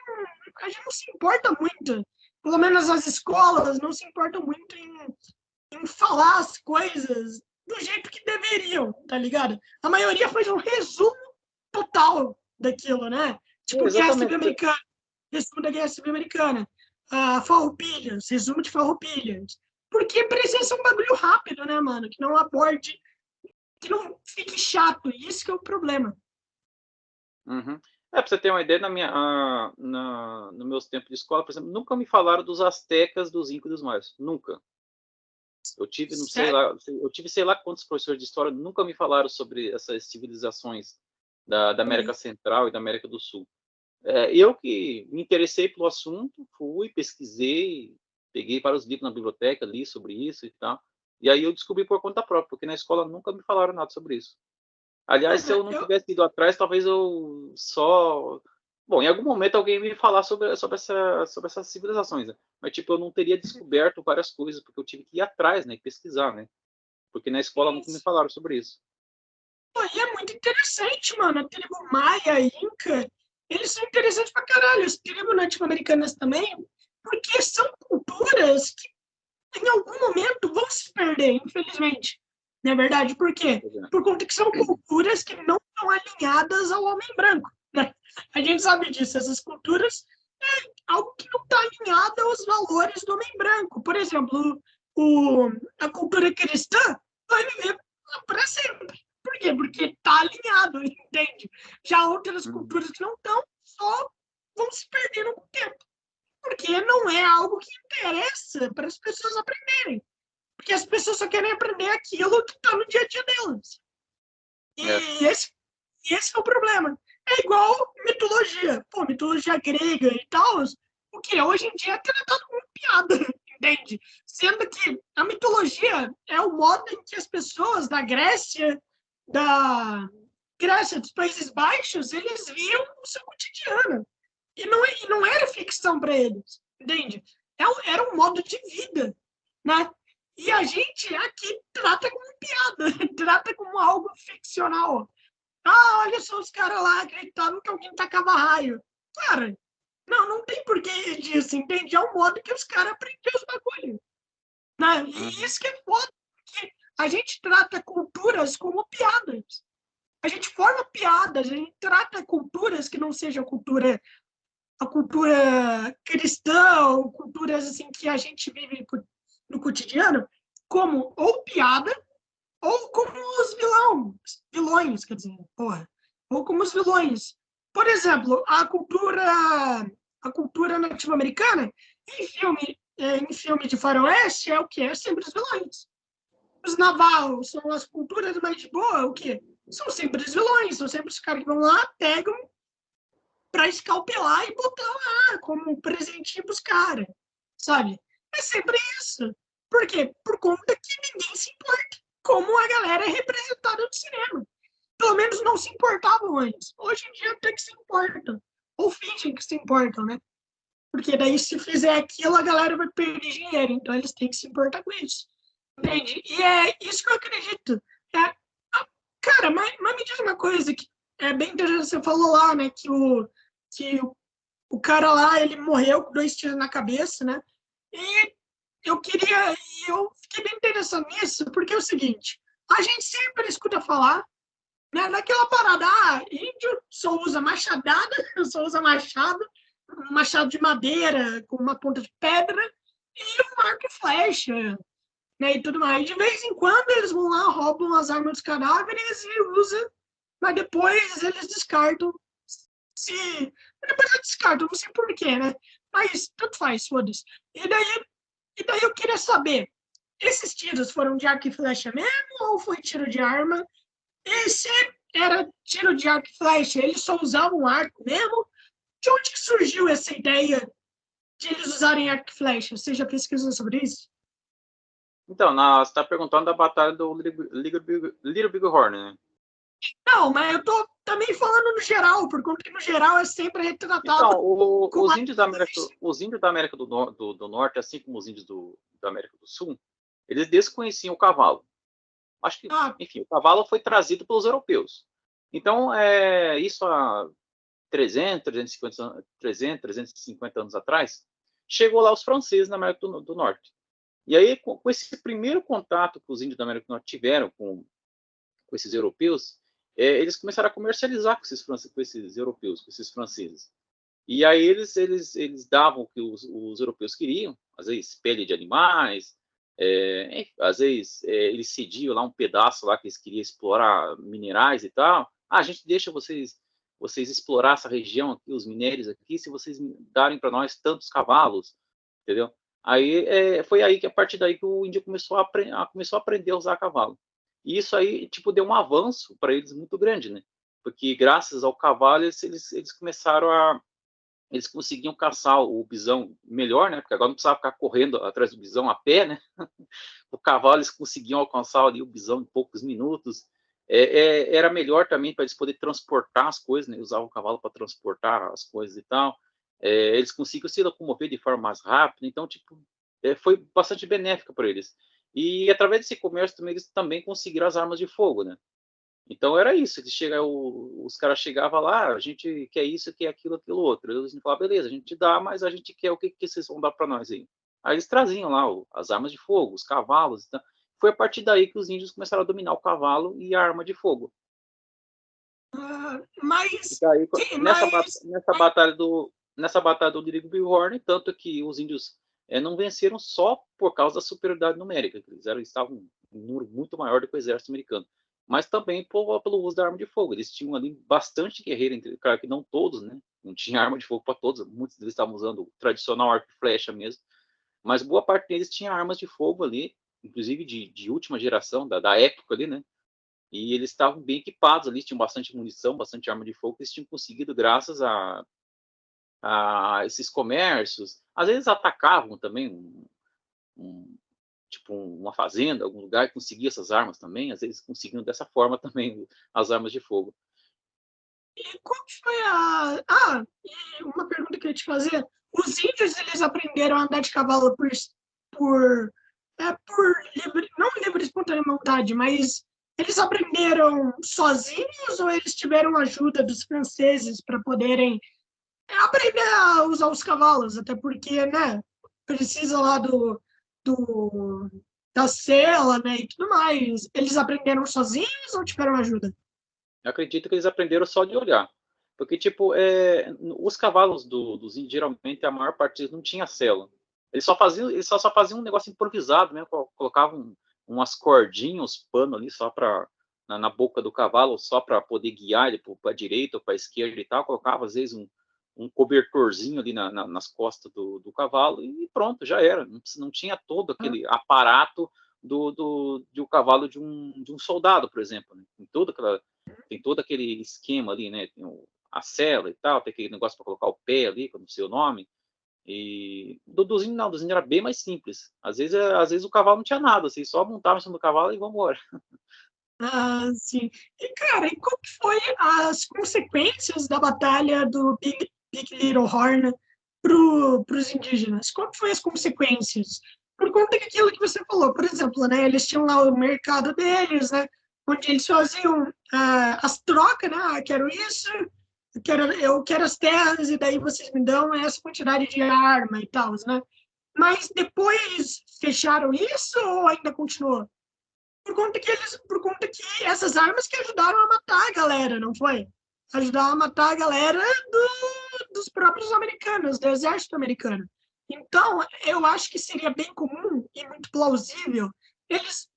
não se importa muito, pelo menos as escolas não se importam muito em falar as coisas do jeito que deveriam, tá ligado? A maioria faz um resumo total daquilo, né? Tipo, Guerra Civil Exatamente. Americana, resumo da Guerra Civil Americana, Farroupilhas, resumo de Farroupilhas. Porque precisa ser um bagulho rápido, né, mano? Que não aborde, que não fique chato. Isso que é o problema. Uhum. Pra você ter uma ideia, nos meus tempos de escola, por exemplo, nunca me falaram dos astecas, dos incas e dos maias. Nunca. Eu tive, não sei Sério? lá, eu tive sei lá quantos professores de história nunca me falaram sobre essas civilizações da América Central e da América do Sul. Eu que me interessei pelo assunto, fui, pesquisei, peguei para os livros na biblioteca, li sobre isso e tal. E aí eu descobri por conta própria, porque na escola nunca me falaram nada sobre isso. Aliás, se Mano, eu não tivesse ido atrás, talvez eu só. Bom, em algum momento alguém me falar sobre essas civilizações, né? Mas, tipo, eu não teria descoberto várias coisas, porque eu tive que ir atrás, né, e pesquisar, né? Porque na escola nunca me falaram sobre isso. Pô, e é muito interessante, mano. A tribo Maia, Inca, eles são interessantes pra caralho. As tribos nativo-americanas também, porque são culturas que em algum momento vão se perder, infelizmente. Não é verdade? Por quê? Pois é. Por conta que são culturas que não estão alinhadas ao homem branco. Né? A gente sabe disso. Essas culturas é algo que não está alinhado aos valores do homem branco. Por exemplo, a cultura cristã vai viver para sempre. Por quê? Porque está alinhado, entende? Já outras Uhum. culturas que não estão, só vão se perdendo com o tempo. Porque não é algo que interessa para as pessoas aprenderem. Porque as pessoas só querem aprender aquilo que está no dia a dia delas. É. E esse é o problema. É igual mitologia. Pô, mitologia grega e tal, o que hoje em dia é tratado como piada, entende? Sendo que a mitologia é o modo em que as pessoas da Grécia, dos Países Baixos, eles viam o seu cotidiano. E não era ficção para eles, entende? Era um modo de vida, né? E a gente aqui trata como piada, trata como algo ficcional. Ah, olha só os caras lá acreditavam que alguém tacava raio. Cara, não tem porquê disso, entende? É um modo que os caras aprenderam os bagulhos. Né? E Uhum. isso que é foda, porque a gente trata culturas como piadas. A gente forma piadas, a gente trata culturas que não sejam a cultura cristã, ou culturas assim que a gente vive no cotidiano, como ou piada, ou como os vilões, quer dizer, porra, ou como os vilões. Por exemplo, a cultura nativa-americana, em filme de faroeste, é o que? É sempre os vilões. Os navajos são as culturas mais de boa, o quê? São sempre os vilões, são sempre os caras que vão lá, pegam para escalpelar e botar lá como presentinho pros caras, sabe? É sempre isso. Por quê? Por conta que ninguém se importa como a galera é representada no cinema. Pelo menos não se importavam antes. Hoje em dia até que se importam. Ou fingem que se importam, né? Porque daí se fizer aquilo, a galera vai perder dinheiro. Então eles têm que se importar com isso. Entende? E é isso que eu acredito. É, cara, mas me diz uma coisa que é bem interessante. Você falou lá, né, que o cara lá, ele morreu com 2 tiros na cabeça, né? E eu fiquei bem interessado nisso, porque é o seguinte, a gente sempre escuta falar, né, daquela parada, índio só usa machadada, só usa machado de madeira com uma ponta de pedra e um arco e flecha, né, e tudo mais. De vez em quando eles vão lá, roubam as armas dos cadáveres e usam, mas depois eles descartam se. Depois eu descarto, não sei porquê, né? Mas tanto faz, foda-se. E daí eu queria saber: esses tiros foram de arco e flecha mesmo ou foi tiro de arma? E se era tiro de arco e flecha, eles só usavam arco mesmo? De onde que surgiu essa ideia de eles usarem arco e flecha? Você já pesquisou sobre isso? Então, você está perguntando da batalha do Little Big Horn, né? Não, mas eu tô também falando no geral, por conta que no geral é sempre retratado Então, com mais... os índios da América do Norte, assim como os índios da América do Sul, eles desconheciam o cavalo. Acho que, Ah, enfim, o cavalo foi trazido pelos europeus. Então, isso há 350 anos atrás, chegou lá os franceses na América do Norte. E aí, com esse primeiro contato que os índios da América do Norte tiveram com esses europeus, eles começaram a comercializar com esses europeus, com esses franceses. E aí eles davam o que os europeus queriam, às vezes pele de animais, às vezes eles cediam lá um pedaço lá que eles queriam explorar minerais e tal. Ah, a gente deixa vocês explorar essa região aqui, os minérios aqui, se vocês darem para nós tantos cavalos, entendeu? Aí foi aí que a partir daí que o índio começou a aprender a usar cavalo. E isso aí tipo deu um avanço para eles muito grande, né? Porque graças ao cavalo eles começaram a eles conseguiam caçar o bisão melhor, né? Porque agora não precisava ficar correndo atrás do bisão a pé, né? O cavalo eles conseguiam alcançar ali o bisão em poucos minutos. Era melhor também para eles poderem transportar as coisas, né? Usavam o cavalo para transportar as coisas e tal. Eles conseguiam se locomover de forma mais rápida. Então, tipo, foi bastante benéfica para eles. E através desse comércio também eles também conseguiram as armas de fogo, né? Então era isso, os caras chegavam lá, a gente quer isso, quer aquilo, aquilo outro. Eles falavam, beleza, a gente dá, mas a gente quer o que vocês vão dar para nós aí? Aí eles traziam lá as armas de fogo, os cavalos. Então, foi a partir daí que os índios começaram a dominar o cavalo e a arma de fogo. E mas, daí, mas, nessa batalha do Little Bighorn, tanto que os índios não venceram só por causa da superioridade numérica, que eles estavam um número muito maior do que o exército americano, mas também pelo uso da arma de fogo. Eles tinham ali bastante guerreiro, claro que não todos, né? Não tinha arma de fogo para todos, muitos deles estavam usando o tradicional arco e flecha mesmo, mas boa parte deles tinha armas de fogo ali, inclusive de última geração, da época ali, né? E eles estavam bem equipados ali, tinham bastante munição, bastante arma de fogo, que eles tinham conseguido graças a esses comércios. Às vezes atacavam também tipo uma fazenda, algum lugar que conseguia essas armas também, às vezes conseguiam dessa forma também as armas de fogo. e qual que foi e uma pergunta que eu ia te fazer. Os índios, eles aprenderam a andar de cavalo por, por livre, não livre espontânea vontade, mas eles aprenderam sozinhos ou eles tiveram ajuda dos franceses para poderem aprender a usar os cavalos? Até porque, né, precisa lá do da sela, né, e tudo mais. Eles aprenderam sozinhos ou tiveram ajuda? Eu acredito que eles aprenderam só de olhar. Porque, tipo, os cavalos dos índios, geralmente, a maior parte deles não tinha sela. Eles só faziam um negócio improvisado, mesmo, colocavam umas cordinhas, uns panos ali só na boca do cavalo, só para poder guiar ele para a direita ou para a esquerda e tal. Colocava, às vezes, um cobertorzinho ali nas costas do cavalo e pronto, já era. Não tinha todo aquele aparato de um cavalo de um soldado, por exemplo. Né? Tem todo aquele esquema ali, né? Tem a cela e tal, tem aquele negócio para colocar o pé ali, com o seu nome. E dos índios não, dos índios era bem mais simples. Às vezes o cavalo não tinha nada, assim, só montava em cima do cavalo e vamos embora. Sim. E, cara, e qual que foi as consequências da batalha do Big Little Horn para os indígenas? Qual que foi as consequências? Por conta daquilo que você falou, por exemplo, né, eles tinham lá o mercado deles, né, onde eles faziam as trocas, né, quero isso, eu quero as terras, e daí vocês me dão essa quantidade de arma e tal, né? Mas depois fecharam isso ou ainda continuou? Por conta que essas armas que ajudaram a matar a galera, não foi? Ajudaram a matar a galera dos próprios americanos, do exército americano. Então, eu acho que seria bem comum e muito plausível que eles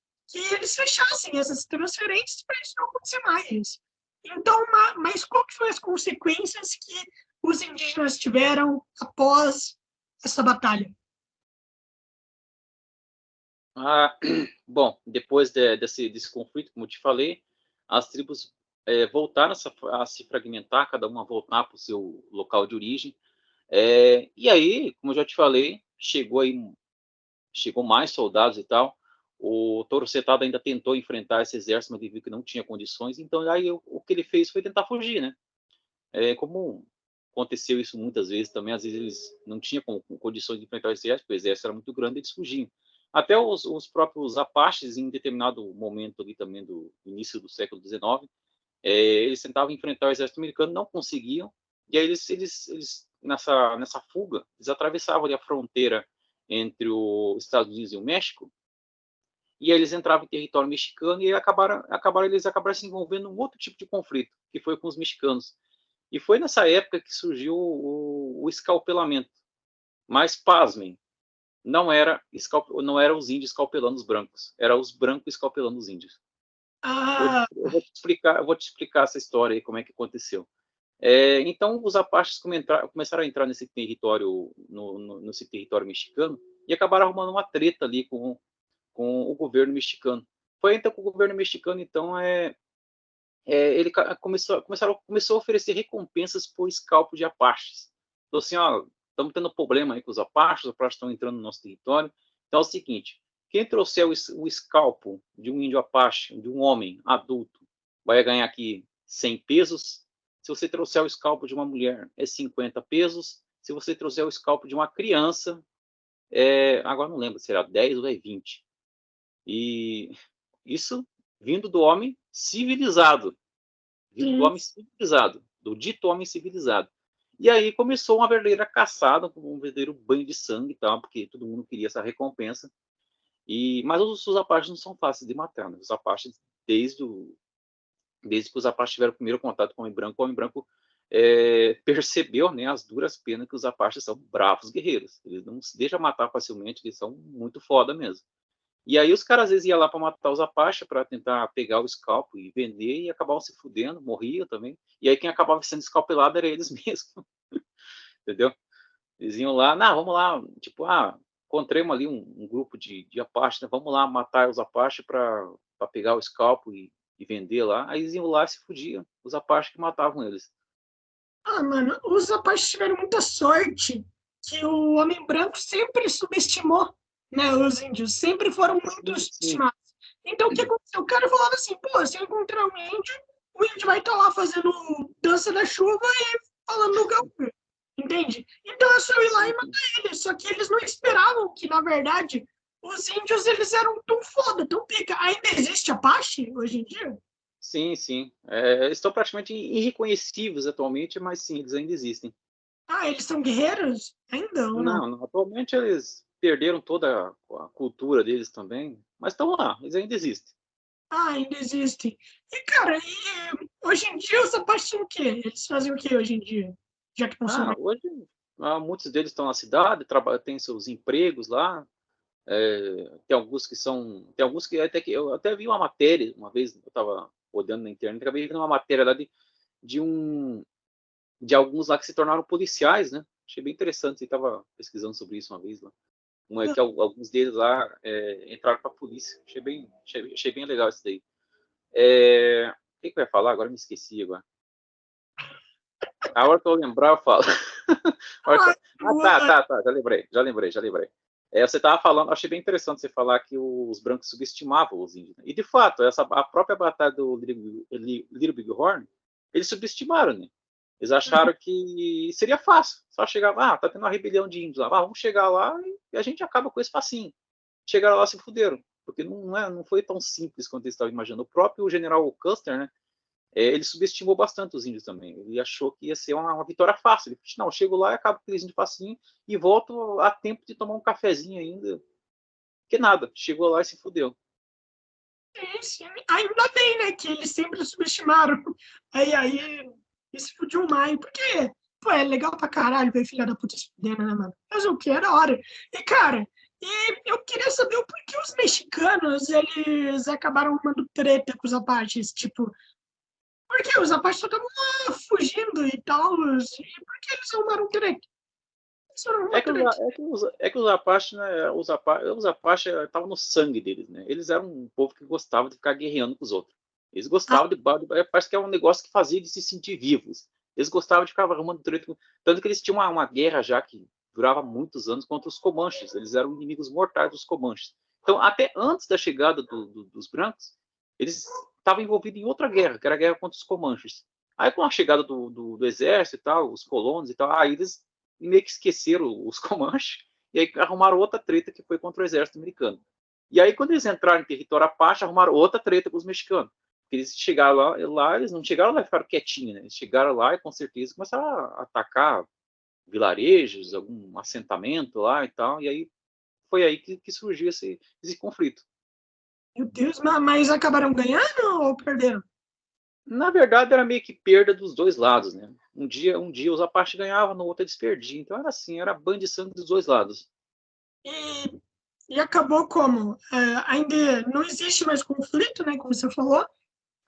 fechassem essas transferências para isso não acontecer mais. Então, mas qual que foram as consequências que os indígenas tiveram após essa batalha? Bom, depois desse conflito, como eu te falei, as tribos voltaram a se fragmentar, cada uma voltar para o seu local de origem. E aí, como eu já te falei, chegou mais soldados e tal. o Touro Setado ainda tentou enfrentar esse exército, mas ele viu que não tinha condições, então aí o que ele fez foi tentar fugir, né? Como aconteceu isso muitas vezes também, às vezes eles não tinham condições de enfrentar o exército, porque o exército era muito grande, eles fugiam. Até os próprios Apaches, em determinado momento ali também do início do século XIX, eles tentavam enfrentar o exército americano, não conseguiam, e aí eles nessa fuga, eles atravessavam ali a fronteira entre os Estados Unidos e o México, e aí eles entravam em território mexicano e eles acabaram se envolvendo em um outro tipo de conflito, que foi com os mexicanos. E foi nessa época que surgiu o escalpelamento. Mas, pasmem, não era os índios escalpelando os brancos, era os brancos escalpelando os índios. Ah, Eu vou te explicar essa história aí, como é que aconteceu. Então, os Apaches começaram a entrar nesse território, nesse território mexicano, e acabaram arrumando uma treta ali com o governo mexicano. Foi então que o governo mexicano, então, ele começou a oferecer recompensas por escalpo de Apaches. Então, assim, ó, estamos tendo problema aí com os Apaches estão entrando no nosso território. Então é o seguinte, quem trouxer o escalpo de um índio Apache, de um homem adulto, vai ganhar aqui 100 pesos. Se você trouxer o escalpo de uma mulher, é 50 pesos. Se você trouxer o escalpo de uma criança, agora não lembro se era 10 ou é 20. E isso vindo do homem civilizado, vindo do sim. homem civilizado, do dito homem civilizado. E aí começou uma verdadeira caçada, um verdadeiro banho de sangue, tal, porque todo mundo queria essa recompensa. Mas os Apaches não são fáceis de matar, né? Os Apaches, desde que os Apaches tiveram o primeiro contato com o homem branco percebeu, né, as duras penas que os Apaches são bravos guerreiros. Eles não se deixam matar facilmente, eles são muito foda mesmo. E aí os caras às vezes iam lá para matar os Apaches, para tentar pegar o escalpo e vender, e acabavam se fudendo, morriam também. E aí quem acabava sendo escalpelado era eles mesmos, entendeu? Eles iam lá, não, vamos lá, tipo, encontremos ali um grupo de Apaches, né? Vamos lá matar os Apaches para pegar o escalpo e vender lá. Aí eles iam lá e se fudiam, os Apaches que matavam eles. Ah, mano, os Apaches tiveram muita sorte que o homem branco sempre subestimou, né, os índios, sempre foram muito Sim, sim. subestimados. Então, o que aconteceu? O cara falava assim, pô, se eu encontrar um índio, o índio vai estar lá fazendo dança da chuva e falando no galpão, entende? Então é só eu ir lá e Sim, sim. matar eles, só que eles não esperavam que, na verdade, os índios, eles eram tão foda, tão pica. Ainda existe Apache hoje em dia? Sim, sim. Eles estão praticamente irreconhecíveis atualmente, mas sim, eles ainda existem. Ah, eles são guerreiros? Ainda ou não? Não, não, atualmente eles perderam toda a cultura deles também, mas estão lá, eles ainda existem. Ah, ainda existem. E, cara, hoje em dia os Apaches são o quê? Eles fazem o quê hoje em dia? Já que não são mais. Hoje muitos deles estão na cidade, têm seus empregos lá. Tem alguns que eu até vi uma matéria uma vez, eu estava olhando na internet, acabei vendo uma matéria lá de alguns lá que se tornaram policiais, né? Achei bem interessante, eu estava pesquisando sobre isso uma vez lá. Que alguns deles lá entraram para a polícia. Achei bem legal isso daí. O que eu ia falar? Agora me esqueci agora. A hora que eu lembrar, eu falo. Ah, Tá. Já lembrei. Você estava falando, achei bem interessante você falar que os brancos subestimavam os índios. Né? E, de fato, a própria batalha do Little Big Horn, eles subestimaram, né? Eles acharam que seria fácil. Só chegar lá, tá tendo uma rebelião de índios lá. Vamos chegar lá e a gente acaba com esse facinho. Chegaram lá e se fuderam. Porque não foi tão simples quanto eles estavam imaginando. O próprio general Custer, né? Ele subestimou bastante os índios também. Ele achou que ia ser uma vitória fácil. Ele disse, não, eu chego lá e acabo com aqueles índios facinho e volto a tempo de tomar um cafezinho ainda. Que nada, chegou lá e se fudeu. sim. Ainda bem, né? Que eles sempre subestimaram. Aí isso fudiu mais. Porque, pô, é legal pra caralho ver filha da puta se fudendo, né, mano? Mas o que? É da hora. E, cara, eu queria saber o porquê os mexicanos, eles acabaram arrumando treta com os Apaches. Tipo, por que os Apaches só estavam lá fugindo e tal? E por que eles arrumaram treta? Eles foram É arrumar que os, treta. é que os Apaches, né, os Apaches estavam no sangue deles, né? Eles eram um povo que gostava de ficar guerreando com os outros. Eles Ah, gostavam parece que é um negócio que fazia eles se sentir vivos. Eles gostavam de ficar arrumando treta. Tanto que eles tinham uma guerra já que durava muitos anos contra os Comanches. Eles eram inimigos mortais dos Comanches. Então, até antes da chegada dos brancos, eles estavam envolvidos em outra guerra, que era a guerra contra os Comanches. Aí, com a chegada do exército e tal, os colonos e tal, aí eles meio que esqueceram os Comanches e aí arrumaram outra treta que foi contra o exército americano. E aí, quando eles entraram em território Apache, arrumaram outra treta com os mexicanos. Eles chegaram lá, eles não chegaram lá e ficaram quietinhos, né? Eles chegaram lá e com certeza começaram a atacar vilarejos, algum assentamento lá e tal, e aí foi aí que surgiu esse conflito. Meu Deus, mas acabaram ganhando ou perderam? Na verdade, era meio que perda dos dois lados, né? Um dia os Apache ganhavam, no outro eles perdiam. Então era assim, era banho de sangue dos dois lados. E, e acabou como? Ainda não existe mais conflito, né, como você falou,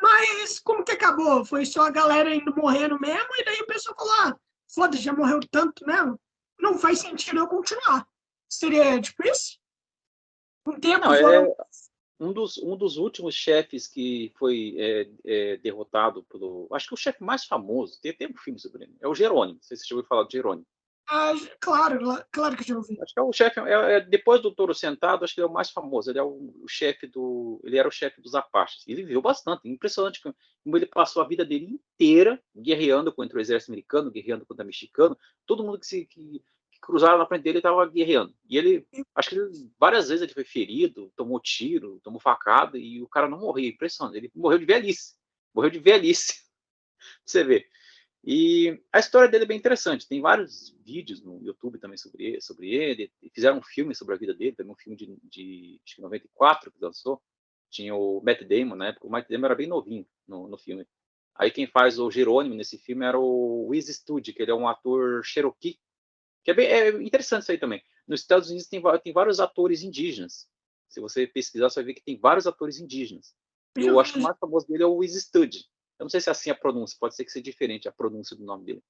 mas como que acabou? Foi só a galera indo morrendo mesmo, e daí o pessoal falou, foda-se, já morreu tanto mesmo, não faz sentido eu continuar. Seria tipo isso? Um tempo Não, foram... um dos últimos chefes que foi derrotado pelo... Acho que o chefe mais famoso, tem um filme sobre ele, é o Jerônimo. Não sei se você já ouviu falar do Jerônimo. Claro que já ouvi. Acho que é o chefe, depois do Toro Sentado, acho que ele é o mais famoso. Ele é o chefe ele era o chefe dos Apaches. Ele viveu bastante, impressionante como ele passou a vida dele inteira guerreando contra o exército americano, guerreando contra o mexicano. Todo mundo que cruzava na frente dele estava guerreando. E ele, acho que várias vezes ele foi ferido, tomou tiro, tomou facada e o cara não morreu. Impressionante. Ele morreu de velhice. Morreu de velhice. Você vê. E a história dele é bem interessante. Tem vários vídeos no YouTube também sobre ele. Fizeram um filme sobre a vida dele, também um filme de acho que 94 que lançou. Tinha o Matt Damon, na época. O Matt Damon era bem novinho no filme. Aí quem faz o Jerônimo nesse filme era o Wiz Studd, que ele é um ator Cherokee. Que é interessante isso aí também. Nos Estados Unidos tem vários atores indígenas. Se você pesquisar, você vai ver que tem vários atores indígenas. E eu acho que o mais famoso dele é o Wiz Studd. Eu não sei se é assim a pronúncia, pode ser que seja diferente a pronúncia do nome dele.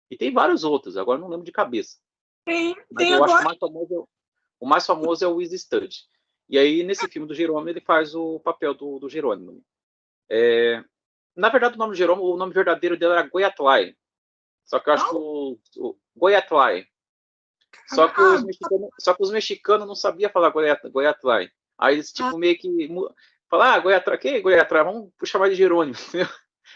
E tem vários outros, agora não lembro de cabeça. Mas Tem eu acho que agora... o mais famoso é o Wiz Studd. E aí, nesse filme do Jerônimo, ele faz o papel do Jerônimo. Na verdade, o nome verdadeiro dele era Goyatlai. Só que eu acho que o Goyatlai. Só que os mexicanos não sabiam falar Goyatlai. Aí eles, tipo, meio que falaram, Goyatlai, que é Goyatlai? Vamos chamar de Jerônimo.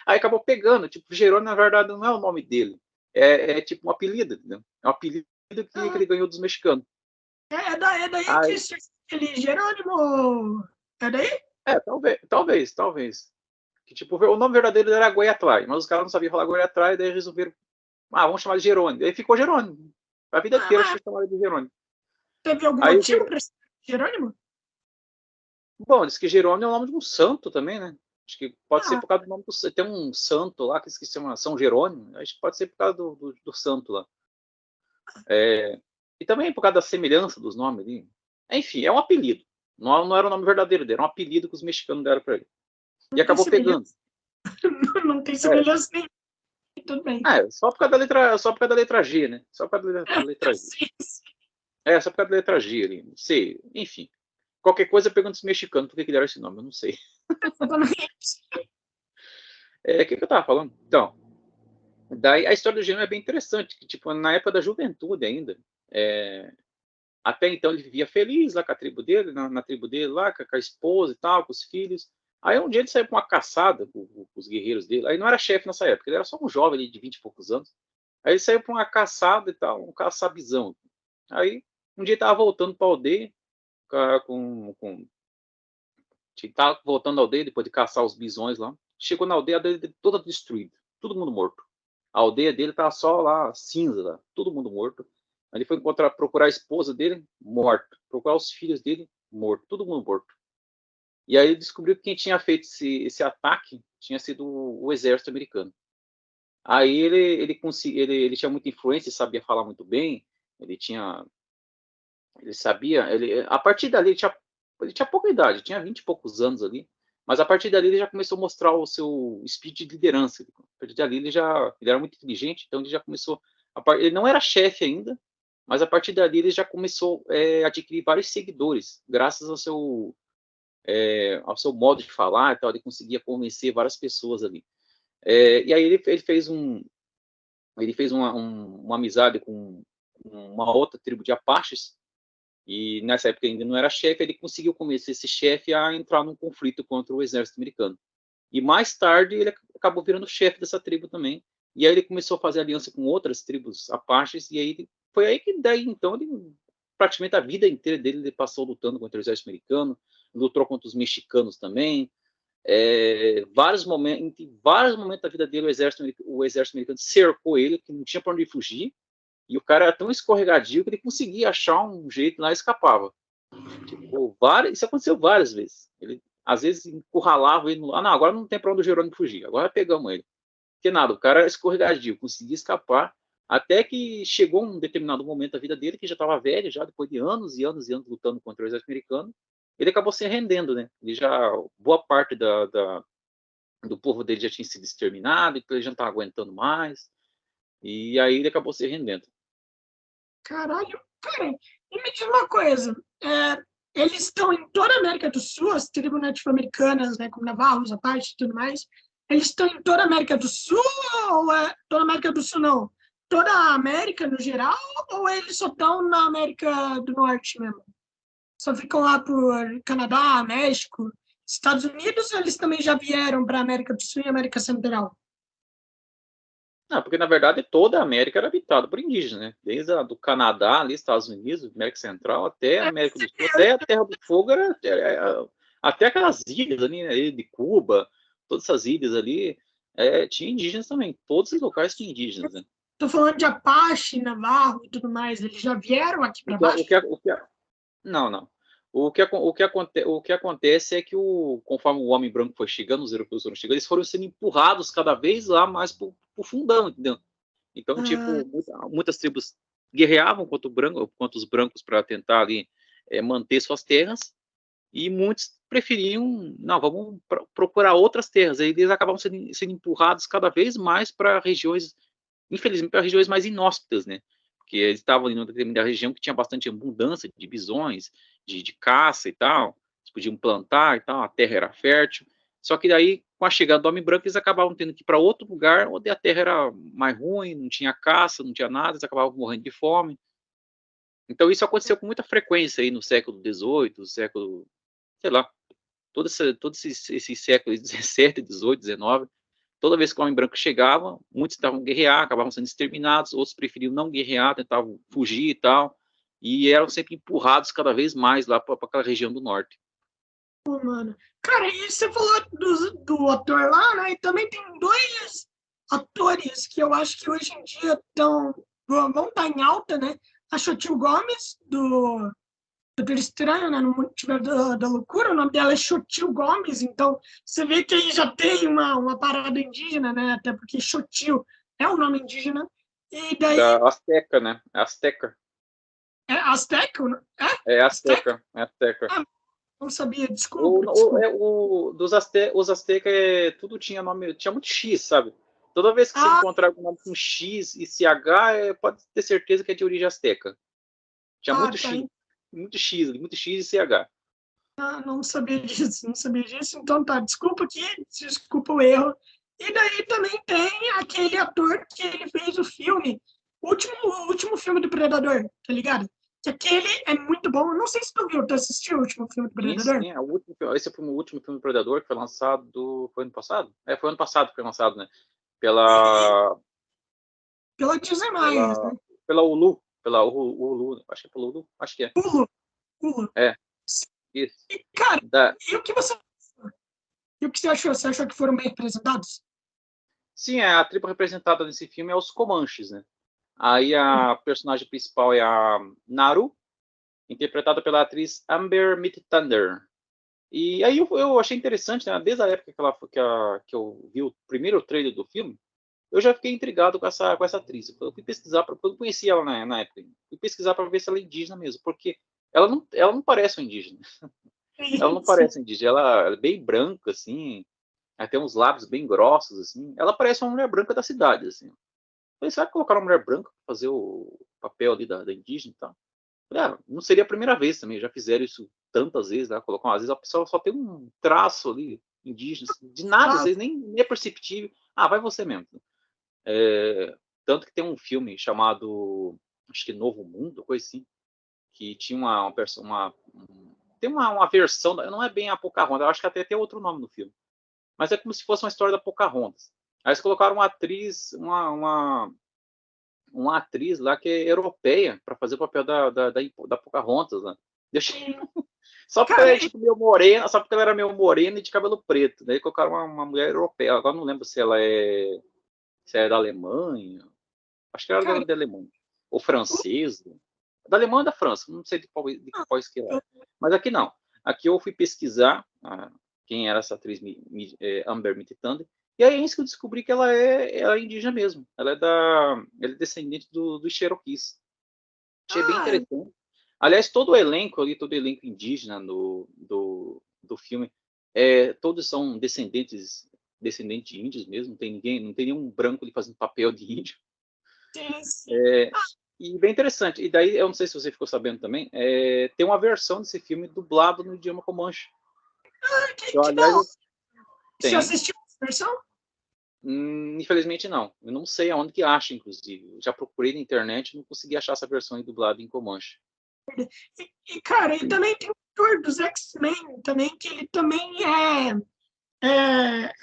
Aí acabou pegando, tipo, Jerônimo, na verdade, não é o nome dele. É tipo um apelido, entendeu? É um apelido que ele ganhou dos mexicanos. É daí que Aí, ele Jerônimo... É daí? talvez. Que, tipo, o nome verdadeiro era Goiatlai, mas os caras não sabiam falar Goiatlai, daí resolveram, vamos chamar de Jerônimo. Aí ficou Jerônimo. A vida inteira Mas chamaram de Jerônimo. teve algum Aí, motivo para ser Jerônimo? bom, diz que Jerônimo é o nome de um santo também, né? Acho que pode ser Ah, por causa do nome do... Tem um santo lá que se chama São Jerônimo. Acho que pode ser por causa do santo lá. E também por causa da semelhança dos nomes ali. Enfim, é um apelido. Não era o nome verdadeiro dele, era um apelido que os mexicanos deram para ele. E não tem acabou pegando. semelhança. Não tem É, semelhança nenhuma. Tudo bem. só por causa da letra G, né? Só por causa da letra G. Sim, sim. Só por causa da letra G ali. Não sei. Enfim. Qualquer coisa pergunta os mexicanos por que deram esse nome, eu não sei. O que eu tava falando? Então, daí a história do Gênio é bem interessante, que, tipo, na época da juventude ainda, até então ele vivia feliz lá com a tribo dele, na tribo dele lá, com a esposa e tal, com os filhos. Aí um dia ele saiu para uma caçada com os guerreiros dele. Aí não era chefe nessa época, ele era só um jovem ali de 20 e poucos anos. Aí ele saiu para uma caçada e tal, um caçabizão. Aí um dia ele estava voltando para a aldeia, tava voltando à aldeia depois de caçar os bisões lá. Chegou na aldeia, a aldeia dele toda destruída, todo mundo morto. A aldeia dele tava só lá, cinza, lá, todo mundo morto. Aí ele foi procurar a esposa dele, morto. Procurar os filhos dele, morto. Todo mundo morto. E aí ele descobriu que quem tinha feito esse ataque tinha sido o exército americano. Aí ele tinha muita influência, sabia falar muito bem, ele sabia, a partir dali ele tinha pouca idade, tinha 20 e poucos anos ali, mas a partir dali ele já começou a mostrar o seu espírito de liderança. A partir dali ele era muito inteligente, então ele já começou, ele não era chefe ainda, mas a partir dali ele já começou a adquirir vários seguidores, graças ao seu modo de falar, e tal, ele conseguia convencer várias pessoas ali. E aí ele fez uma amizade com uma outra tribo de Apaches, E nessa época ainda não era chefe, ele conseguiu convencer esse chefe a entrar num conflito contra o exército americano. E mais tarde ele acabou virando chefe dessa tribo também. E aí ele começou a fazer aliança com outras tribos apaches, e aí foi aí que daí então ele praticamente a vida inteira dele ele passou lutando contra o exército americano, lutou contra os mexicanos também. Em vários momentos da vida dele o exército americano cercou ele, que não tinha para onde fugir, e o cara era tão escorregadio que ele conseguia achar um jeito lá e escapava. Tipo, isso aconteceu várias vezes. Ele às vezes encurralava ele não, agora não tem para onde o Jerônimo fugir, agora pegamos ele. Que nada, o cara era escorregadio, conseguia escapar, até que chegou um determinado momento da vida dele, que já estava velho, já depois de anos e anos e anos lutando contra o exército americano, ele acabou se rendendo, né? Ele já, boa parte do povo dele já tinha sido exterminado, então ele já não estava aguentando mais, e aí ele acabou se rendendo. Caralho, cara, e me diz uma coisa, eles estão em toda a América do Sul, as tribos nativo-americanas, né, como Navarros, Apache e tudo mais, eles estão em toda a América do Sul, ou toda a América do Sul não, toda a América no geral, ou eles só estão na América do Norte mesmo? Só ficam lá por Canadá, México, Estados Unidos, ou eles também já vieram para a América do Sul e América Central? Não, porque na verdade toda a América era habitada por indígenas, né? Desde do Canadá, ali, Estados Unidos, América Central, até a América do Sul, até a Terra do Fogo, até aquelas ilhas ali, né, de Cuba, todas essas ilhas ali, tinha indígenas também. Todos os locais tinham indígenas, né? Estou falando de Apache, Navarro e tudo mais, eles já vieram aqui para baixo? Não, não. O que acontece é que conforme o homem branco foi chegando, os europeus foram chegando, eles foram sendo empurrados cada vez lá mais para o fundão, entendeu? Então, tipo, muitas tribos guerreavam contra os brancos para tentar ali manter suas terras, e muitos preferiam, não, vamos procurar outras terras. Aí eles acabavam sendo empurrados cada vez mais para regiões, infelizmente, para regiões mais inóspitas, né? Porque eles estavam ali numa determinada região que tinha bastante abundância de bisões, de caça e tal, eles podiam plantar e tal, a terra era fértil. Só que daí, com a chegada do homem branco, eles acabavam tendo que ir para outro lugar onde a terra era mais ruim, não tinha caça, não tinha nada, eles acabavam morrendo de fome. Então isso aconteceu com muita frequência aí no século XVIII, século, sei lá, todos esses séculos 17, 18, 19, toda vez que o homem branco chegava, muitos tentavam guerrear, acabavam sendo exterminados, outros preferiam não guerrear, tentavam fugir e tal, e eram sempre empurrados cada vez mais lá para aquela região do norte. Pô, mano. Cara, e você falou do ator lá, né? E também tem dois atores que eu acho que hoje em dia vão estar em alta, né? A Xochitl Gomes, do Doutor Estranho, né? No Multiverso da Loucura, o nome dela é Xochitl Gomes, então você vê que aí já tem uma parada indígena, né? Até porque Xochitl é um nome indígena. E daí. Da Azteca, né? Azteca. É Azteca? É Azteca. É Azteca. Ah, não sabia, desculpa. Os Aztecas tudo tinha nome, tinha muito X, sabe? Toda vez que você encontrar algum nome com X e CH, pode ter certeza que é de origem Azteca. Tinha muito X, muito X e CH. Não sabia disso, não sabia disso. Então tá, desculpa aqui, desculpa o erro. E daí também tem aquele ator que ele fez o filme, o último filme do Predador, tá ligado? Que aquele é muito bom. Não sei se tu viu, tu assistiu o último filme do Predador? Sim, esse foi o último filme do Predador que foi lançado. Foi ano passado? Foi ano passado que foi lançado, né? Pela Disney+, né? Pela Hulu. Pela Hulu. Acho que é pela Hulu. Acho que é. Hulu. É. Isso. E, cara, e o que você achou? Você achou que foram bem representados? Sim, a tribo representada nesse filme é os Comanches, né? Aí a personagem principal é a Naru, interpretada pela atriz Amber Midthunder. E aí eu achei interessante, né? Desde a época que eu vi o primeiro trailer do filme, eu já fiquei intrigado com essa atriz. Eu fui pesquisar, eu não conhecia ela na época. Fui pesquisar para ver se ela é indígena mesmo, porque ela não parece um indígena. Ela não parece indígena, ela é bem branca, assim, ela tem uns lábios bem grossos, assim. Ela parece uma mulher branca da cidade, assim. Falei, será que colocaram uma mulher branca para fazer o papel ali da indígena e tal? Falei, não seria a primeira vez também, já fizeram isso tantas vezes, né? Colocam, às vezes a pessoa só tem um traço ali, indígena, assim, de nada, às vezes nem é perceptível. Vai você mesmo. Tanto que tem um filme chamado, acho que Novo Mundo, coisa assim, que tinha tem uma versão, não é bem a Pocahontas, eu acho que até tem outro nome no filme, mas é como se fosse uma história da Pocahontas. Aí eles colocaram uma atriz, uma atriz lá que é europeia para fazer o papel da Pocahontas, né? Só porque ela Cara, é tipo meio morena, só porque ela era meio morena e de cabelo preto. Daí colocaram uma mulher europeia. Agora não lembro se é da Alemanha. Acho que era cara, da Alemanha. Ou francesa. Da Alemanha ou da França. Não sei de qual que ela é. Mas aqui não. Aqui eu fui pesquisar quem era essa atriz Amber Midthunder. E aí é isso que eu descobri que ela é indígena mesmo. Ela é descendente dos Cherokees. Achei bem ah, interessante. Aliás, todo o elenco ali, todo o elenco indígena do filme, todos são descendentes de índios mesmo. Não tem nenhum branco ali fazendo papel de índio. sim, sim. É, e bem interessante. E daí, eu não sei se você ficou sabendo também, tem uma versão desse filme dublado no idioma Comanche. Eu, Que da aliás, hora. Você tem. assistiu a versão? Infelizmente não. Eu não sei aonde que acha, inclusive. Eu já procurei na internet e não consegui achar essa versão dublada em Comanche. Cara, e também tem o ator dos X-Men também, que ele também é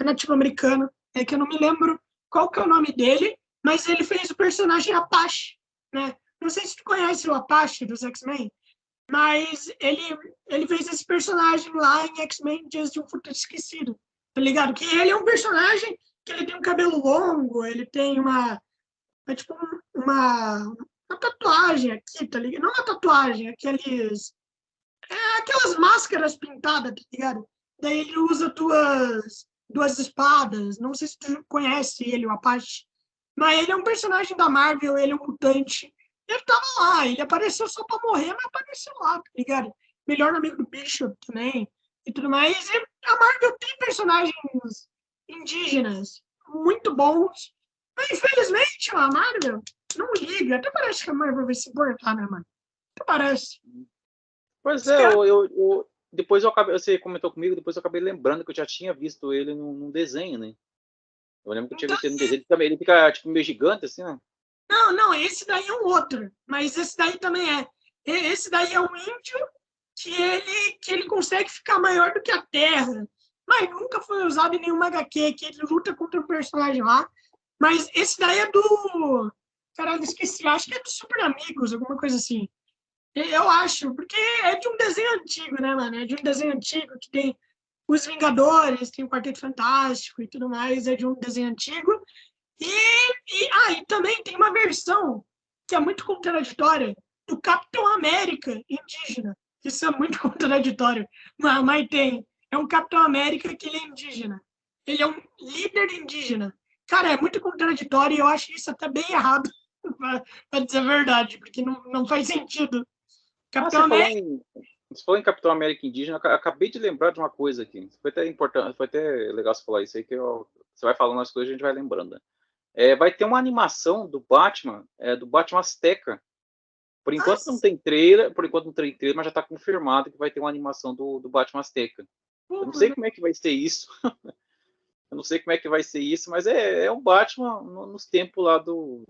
nativo-americano. É que eu não me lembro qual que é o nome dele, mas ele fez o personagem Apache, né? Não sei se tu conhece o Apache dos X-Men, mas ele fez esse personagem lá em X-Men Dias de um Futuro Esquecido, tá ligado? Que ele é um personagem que ele tem um cabelo longo, ele tem tipo uma tatuagem aqui, tá ligado? Não uma tatuagem, aquelas máscaras pintadas, tá ligado? Daí ele usa duas espadas. Não sei se tu conhece ele, o Apache. Mas ele é um personagem da Marvel, ele é um mutante. Ele tava lá, ele apareceu só pra morrer, mas apareceu lá, tá ligado? Melhor amigo do Bishop também e tudo mais. E a Marvel tem personagens indígenas muito bons. Mas infelizmente a Marvel não liga. Até parece que a Marvel vai se importar, né, mano? Até parece. Pois Os é, caras depois eu acabei, você comentou comigo, depois eu acabei lembrando que eu já tinha visto ele num desenho, né? Eu lembro que eu tinha visto ele no desenho, ele fica tipo meio gigante, assim, né? Não, não, esse daí é um outro, mas esse daí também é. Esse daí é um índio que ele consegue ficar maior do que a Terra, mas nunca foi usado em nenhuma HQ, que ele luta contra um personagem lá. Mas esse daí é do. Caralho, esqueci, acho que é do Super Amigos, alguma coisa assim. Eu acho, porque é de um desenho antigo, né, mano? É de um desenho antigo que tem os Vingadores, tem o Quarteto Fantástico e tudo mais, é de um desenho antigo. E também tem uma versão que é muito contraditória do Capitão América indígena. Isso é muito contraditório. Mas tem. É um Capitão América que ele é indígena. Ele é um líder indígena. Cara, é muito contraditório e eu acho isso até bem errado, para dizer a verdade, porque não faz sentido. Ah, Capitão América. você falou em Capitão América Indígena, eu acabei de lembrar de uma coisa aqui. Foi até importante, foi até legal você falar isso aí, você vai falando as coisas e a gente vai lembrando, né? Vai ter uma animação do Batman Azteca. Por enquanto não tem trailer, mas já está confirmado que vai ter uma animação do Batman Azteca. Eu não sei como é que vai ser isso. Eu não sei como é que vai ser isso, mas é um Batman nos tempos lá do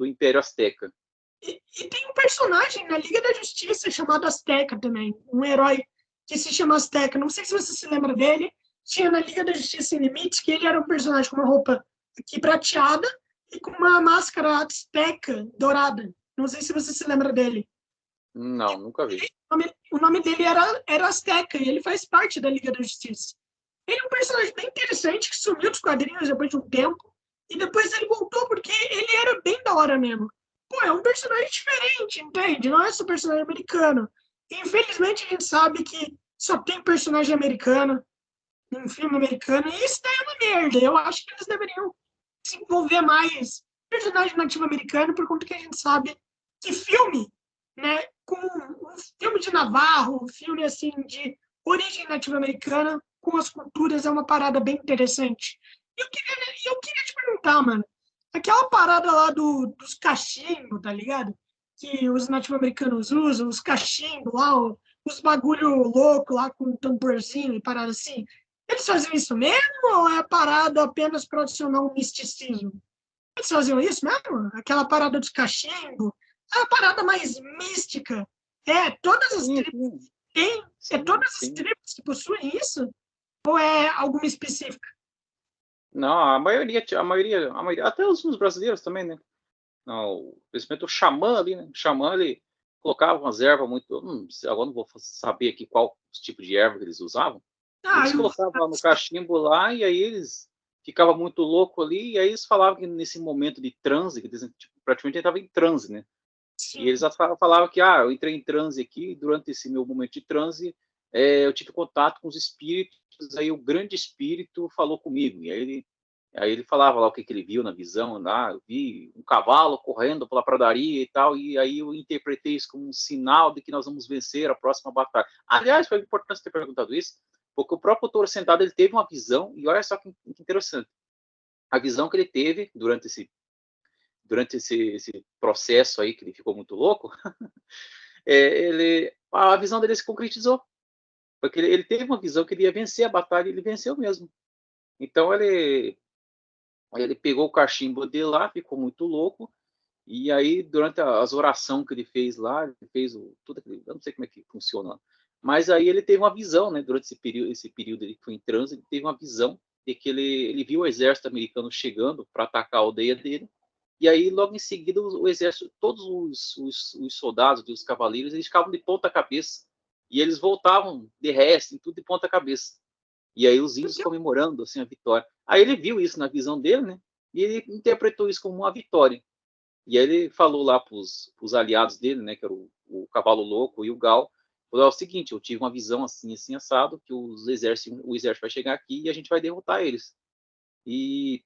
Império Azteca. E tem um personagem na Liga da Justiça chamado Azteca também, um herói que se chama Azteca. Não sei se você se lembra dele. Tinha na Liga da Justiça Sem Limites que ele era um personagem com uma roupa aqui prateada e com uma máscara azteca dourada. Não sei se você se lembra dele. Não, nunca vi. O nome dele era Azteca e ele faz parte da Liga da Justiça. Ele é um personagem bem interessante que sumiu dos quadrinhos depois de um tempo e depois ele voltou porque ele era bem da hora mesmo. Pô, é um personagem diferente, entende? Não é só personagem americano. E, infelizmente a gente sabe que só tem personagem americano em filme americano e isso daí é uma merda. Eu acho que eles deveriam desenvolver mais personagem nativo americano por conta que a gente sabe que filme, né, com um filme de Navarro, um filme assim de origem nativa americana com as culturas é uma parada bem interessante. Eu queria te perguntar, mano, aquela parada lá dos cachimbos, tá ligado? Que os nativos-americanos usam, os cachimbos lá, os bagulho louco lá com tamborzinho e parada assim. Eles faziam isso mesmo ou é parada apenas para adicionar um misticismo? Eles faziam isso mesmo? Aquela parada dos cachimbos, a parada mais mística. Todas as Sim, tribos sim, têm, sim, todas as sim. tribos que possuem isso? Ou é alguma específica? Não, a maioria, até os brasileiros também, né? Não, principalmente o xamã ali, né? O xamã, ele colocava umas ervas muito. Agora não vou saber aqui qual tipo de erva que eles usavam. Ah, Eles eu, colocavam lá no cachimbo lá, e aí eles ficavam muito louco ali, e aí eles falavam que nesse momento de transe, que eles, tipo, praticamente ele estava em transe, né? E sim. eles falavam que, eu entrei em transe aqui, durante esse meu momento de transe, eu tive contato com os espíritos, aí o grande espírito falou comigo, e aí ele falava lá o que ele viu na visão, lá, eu vi um cavalo correndo pela pradaria e tal, e aí eu interpretei isso como um sinal de que nós vamos vencer a próxima batalha. Aliás, foi importante você ter perguntado isso, porque o próprio Toro Sentado, ele teve uma visão, e olha só que interessante, a visão que ele teve durante esse processo aí, que ele ficou muito louco, a visão dele se concretizou, porque ele teve uma visão que ele ia vencer a batalha, e ele venceu mesmo. Então ele pegou o cachimbo dele lá, ficou muito louco, e aí durante as orações que ele fez lá, ele fez tudo aquilo, eu não sei como é que funciona, mas aí ele teve uma visão, né, durante esse período ele foi em transe, ele teve uma visão de que ele viu o exército americano chegando para atacar a aldeia dele, e aí logo em seguida o exército, todos os soldados e os cavaleiros, eles ficavam de ponta cabeça, e eles voltavam de resto, tudo de ponta cabeça. E aí os índios comemorando assim a vitória. Aí ele viu isso na visão dele, né? E ele interpretou isso como uma vitória. E aí ele falou lá para os aliados dele, né? Que era o Cavalo Louco e o Gal. Falou: o seguinte, eu tive uma visão assim, assim, assado, que o exército vai chegar aqui e a gente vai derrotar eles. E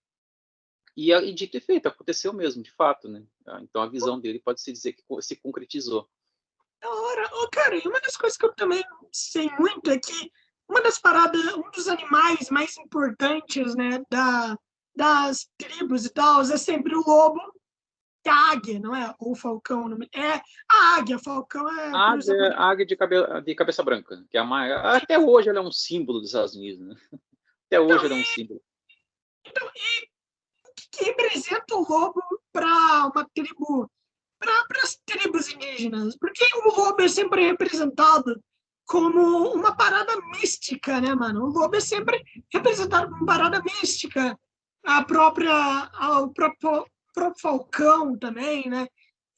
dito e feito, aconteceu mesmo, de fato, né? Então a visão dele pode se dizer que se concretizou. Da hora. Cara, e uma das coisas que eu também sei muito é que uma das paradas, um dos animais mais importantes, né, das tribos e tal, é sempre o lobo e a águia, não é? Ou o falcão. Não é a águia, falcão é A cruza com... águia, a águia de cabeça branca, que é a mais, até hoje ela é um símbolo dos Estados Unidos, né? Até Então, hoje ela é um símbolo. que representa o lobo para uma tribo, para as tribos indígenas? Porque o lobo é sempre representado como uma parada mística, né, mano? O lobo é sempre representado como uma parada mística. O próprio falcão também, né?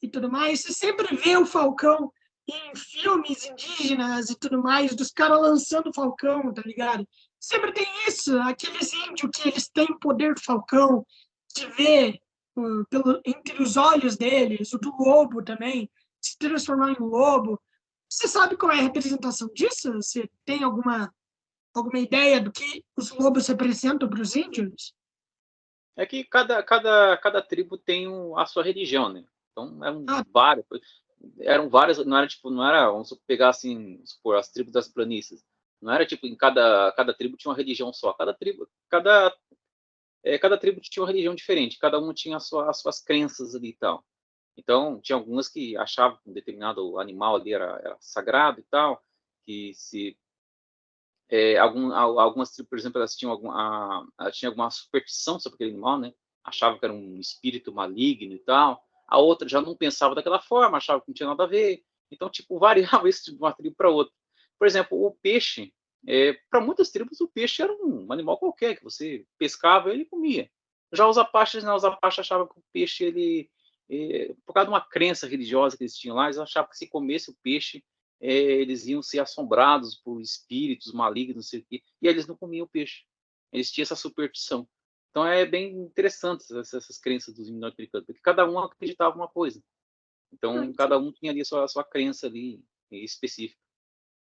E tudo mais. Você sempre vê o falcão em filmes indígenas e tudo mais, dos caras lançando o falcão, tá ligado? Sempre tem isso, aqueles índios que eles têm o poder do falcão, de ver entre os olhos deles, o do lobo também, se transformar em lobo. Você sabe qual é a representação disso? Você tem alguma ideia do que os lobos representam para os índios? É que cada tribo tem a sua religião, né? Então Ah, eram várias, não era tipo, não era, vamos pegar assim, supor, as tribos das planícies. Não era tipo em cada tribo tinha uma religião só. Cada tribo tinha uma religião diferente, cada um tinha as suas crenças ali e tal. Então, tinha algumas que achavam que um determinado animal ali era sagrado e tal, que se algumas tribos, por exemplo, elas tinham alguma superstição sobre aquele animal, né? Achavam que era um espírito maligno e tal. A outra já não pensava daquela forma, achava que não tinha nada a ver. Então, tipo, variava isso de uma tribo para outra. Por exemplo, o peixe, para muitas tribos, o peixe era um animal qualquer, que você pescava ele e comia. Já os Apaches, não, os Apaches achavam que o peixe, por causa de uma crença religiosa que eles tinham lá, eles achavam que se comesse o peixe, eles iam ser assombrados por espíritos malignos, não sei o quê, e eles não comiam peixe. Eles tinham essa superstição. Então é bem interessante essas crenças dos norte-americanos, porque cada um acreditava uma coisa. Então que, cada um tinha ali a sua crença ali específica.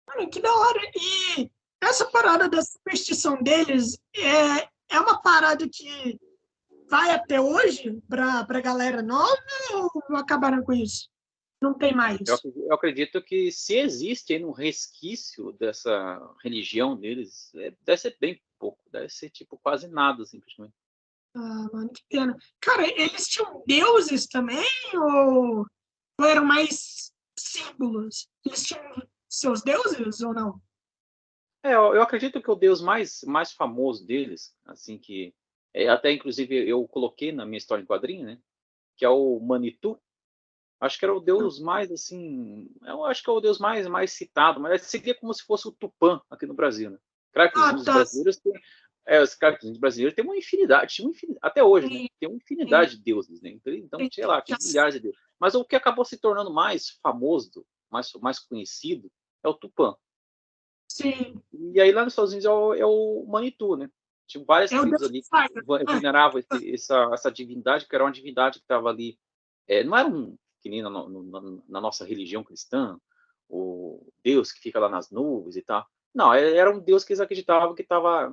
mano, que da hora. E essa parada da superstição deles é uma parada que vai até hoje para a galera nova ou acabaram com isso? Não tem Eu, mais. eu acredito que se existe aí um resquício dessa religião deles, deve ser bem pouco, deve ser tipo quase nada, simplesmente. Ah, mano, que pena. Cara, eles tinham deuses também ou eram mais símbolos? Eles tinham seus deuses ou não? Eu acredito que o deus mais famoso deles, assim que até inclusive eu coloquei na minha história em quadrinho, né, que é o Manitou. Acho que era o deus mais, assim, eu acho que é o deus mais citado, mas seria como se fosse o Tupã aqui no Brasil, né? Claro que os Ah, índios tá. brasileiros têm, claro que os índios brasileiros têm uma infinidade, até hoje, né? Sim, Tem uma sim, infinidade de deuses, né? Então, sei entendi. lá, tem milhares de deuses. Mas o que acabou se tornando mais famoso, mais conhecido, é o Tupã. Sim, E aí lá nos Estados Unidos é o Manitou, né? Tinha várias é o tribos Deus ali que Fire. Ah, veneravam essa divindade, que era uma divindade que estava ali. Não era que nem na nossa religião cristã, o Deus que fica lá nas nuvens e tal. Não, era um Deus que eles acreditavam que estava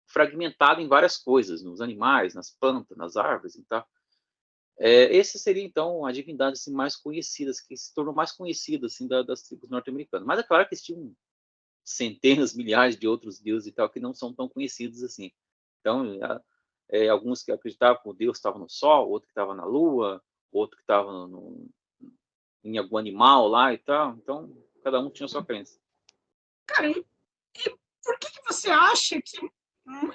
fragmentado em várias coisas, nos animais, nas plantas, nas árvores e tal. Esse seria, então, a divindade assim, mais conhecida, que se tornou mais conhecida assim, das tribos norte-americanas. Mas é claro que existiam centenas, milhares de outros deuses e tal que não são tão conhecidos assim. Então, alguns que acreditavam que o Deus estava no Sol, outro que estava na Lua, outro que estava em algum animal lá e tal. Então, cada um tinha a sua crença. cara, e por que você acha que,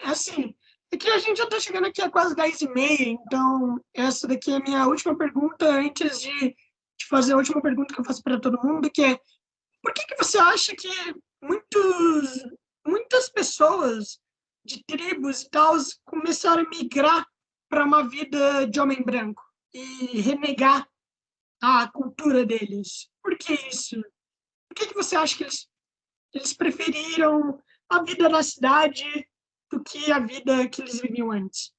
assim, é que a gente já está chegando aqui a quase 10h30, então essa daqui é a minha última pergunta antes de fazer a última pergunta que eu faço para todo mundo, que é por que você acha que muitas pessoas de tribos e tal começaram a migrar para uma vida de homem branco e renegar a cultura deles? Por que isso? Por que você acha que eles preferiram a vida na cidade do que a vida que eles viviam antes?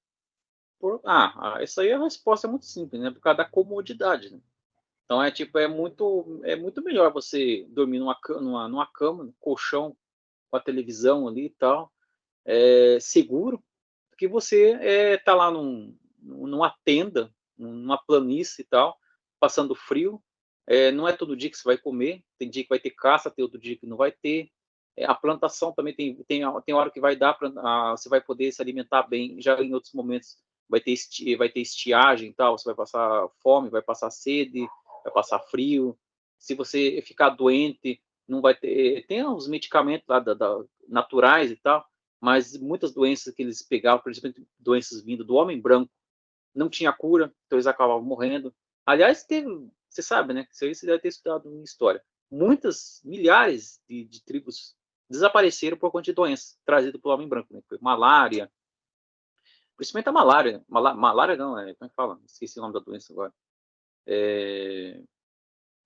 Essa aí a resposta é muito simples, né? Por causa da comodidade, né? Então é muito melhor você dormir numa cama, no colchão, com a televisão ali e tal, seguro, que você tá lá numa tenda, numa planície e tal, passando frio. Não é todo dia que você vai comer, tem dia que vai ter caça, tem outro dia que não vai ter. A plantação também tem hora que vai dar, você vai poder se alimentar bem, já em outros momentos vai ter estiagem e tal, você vai passar fome, vai passar sede, vai passar frio. Se você ficar doente, não vai ter. Tem os medicamentos lá naturais e tal, mas muitas doenças que eles pegavam, principalmente doenças vindas do homem branco, não tinha cura, então eles acabavam morrendo. Aliás, você sabe, né? Isso aí você deve ter estudado em história. Muitas, milhares de tribos desapareceram por conta de doenças trazidas pelo homem branco, né? Foi malária, principalmente a malária. Malária não, como é que fala? Esqueci o nome da doença agora.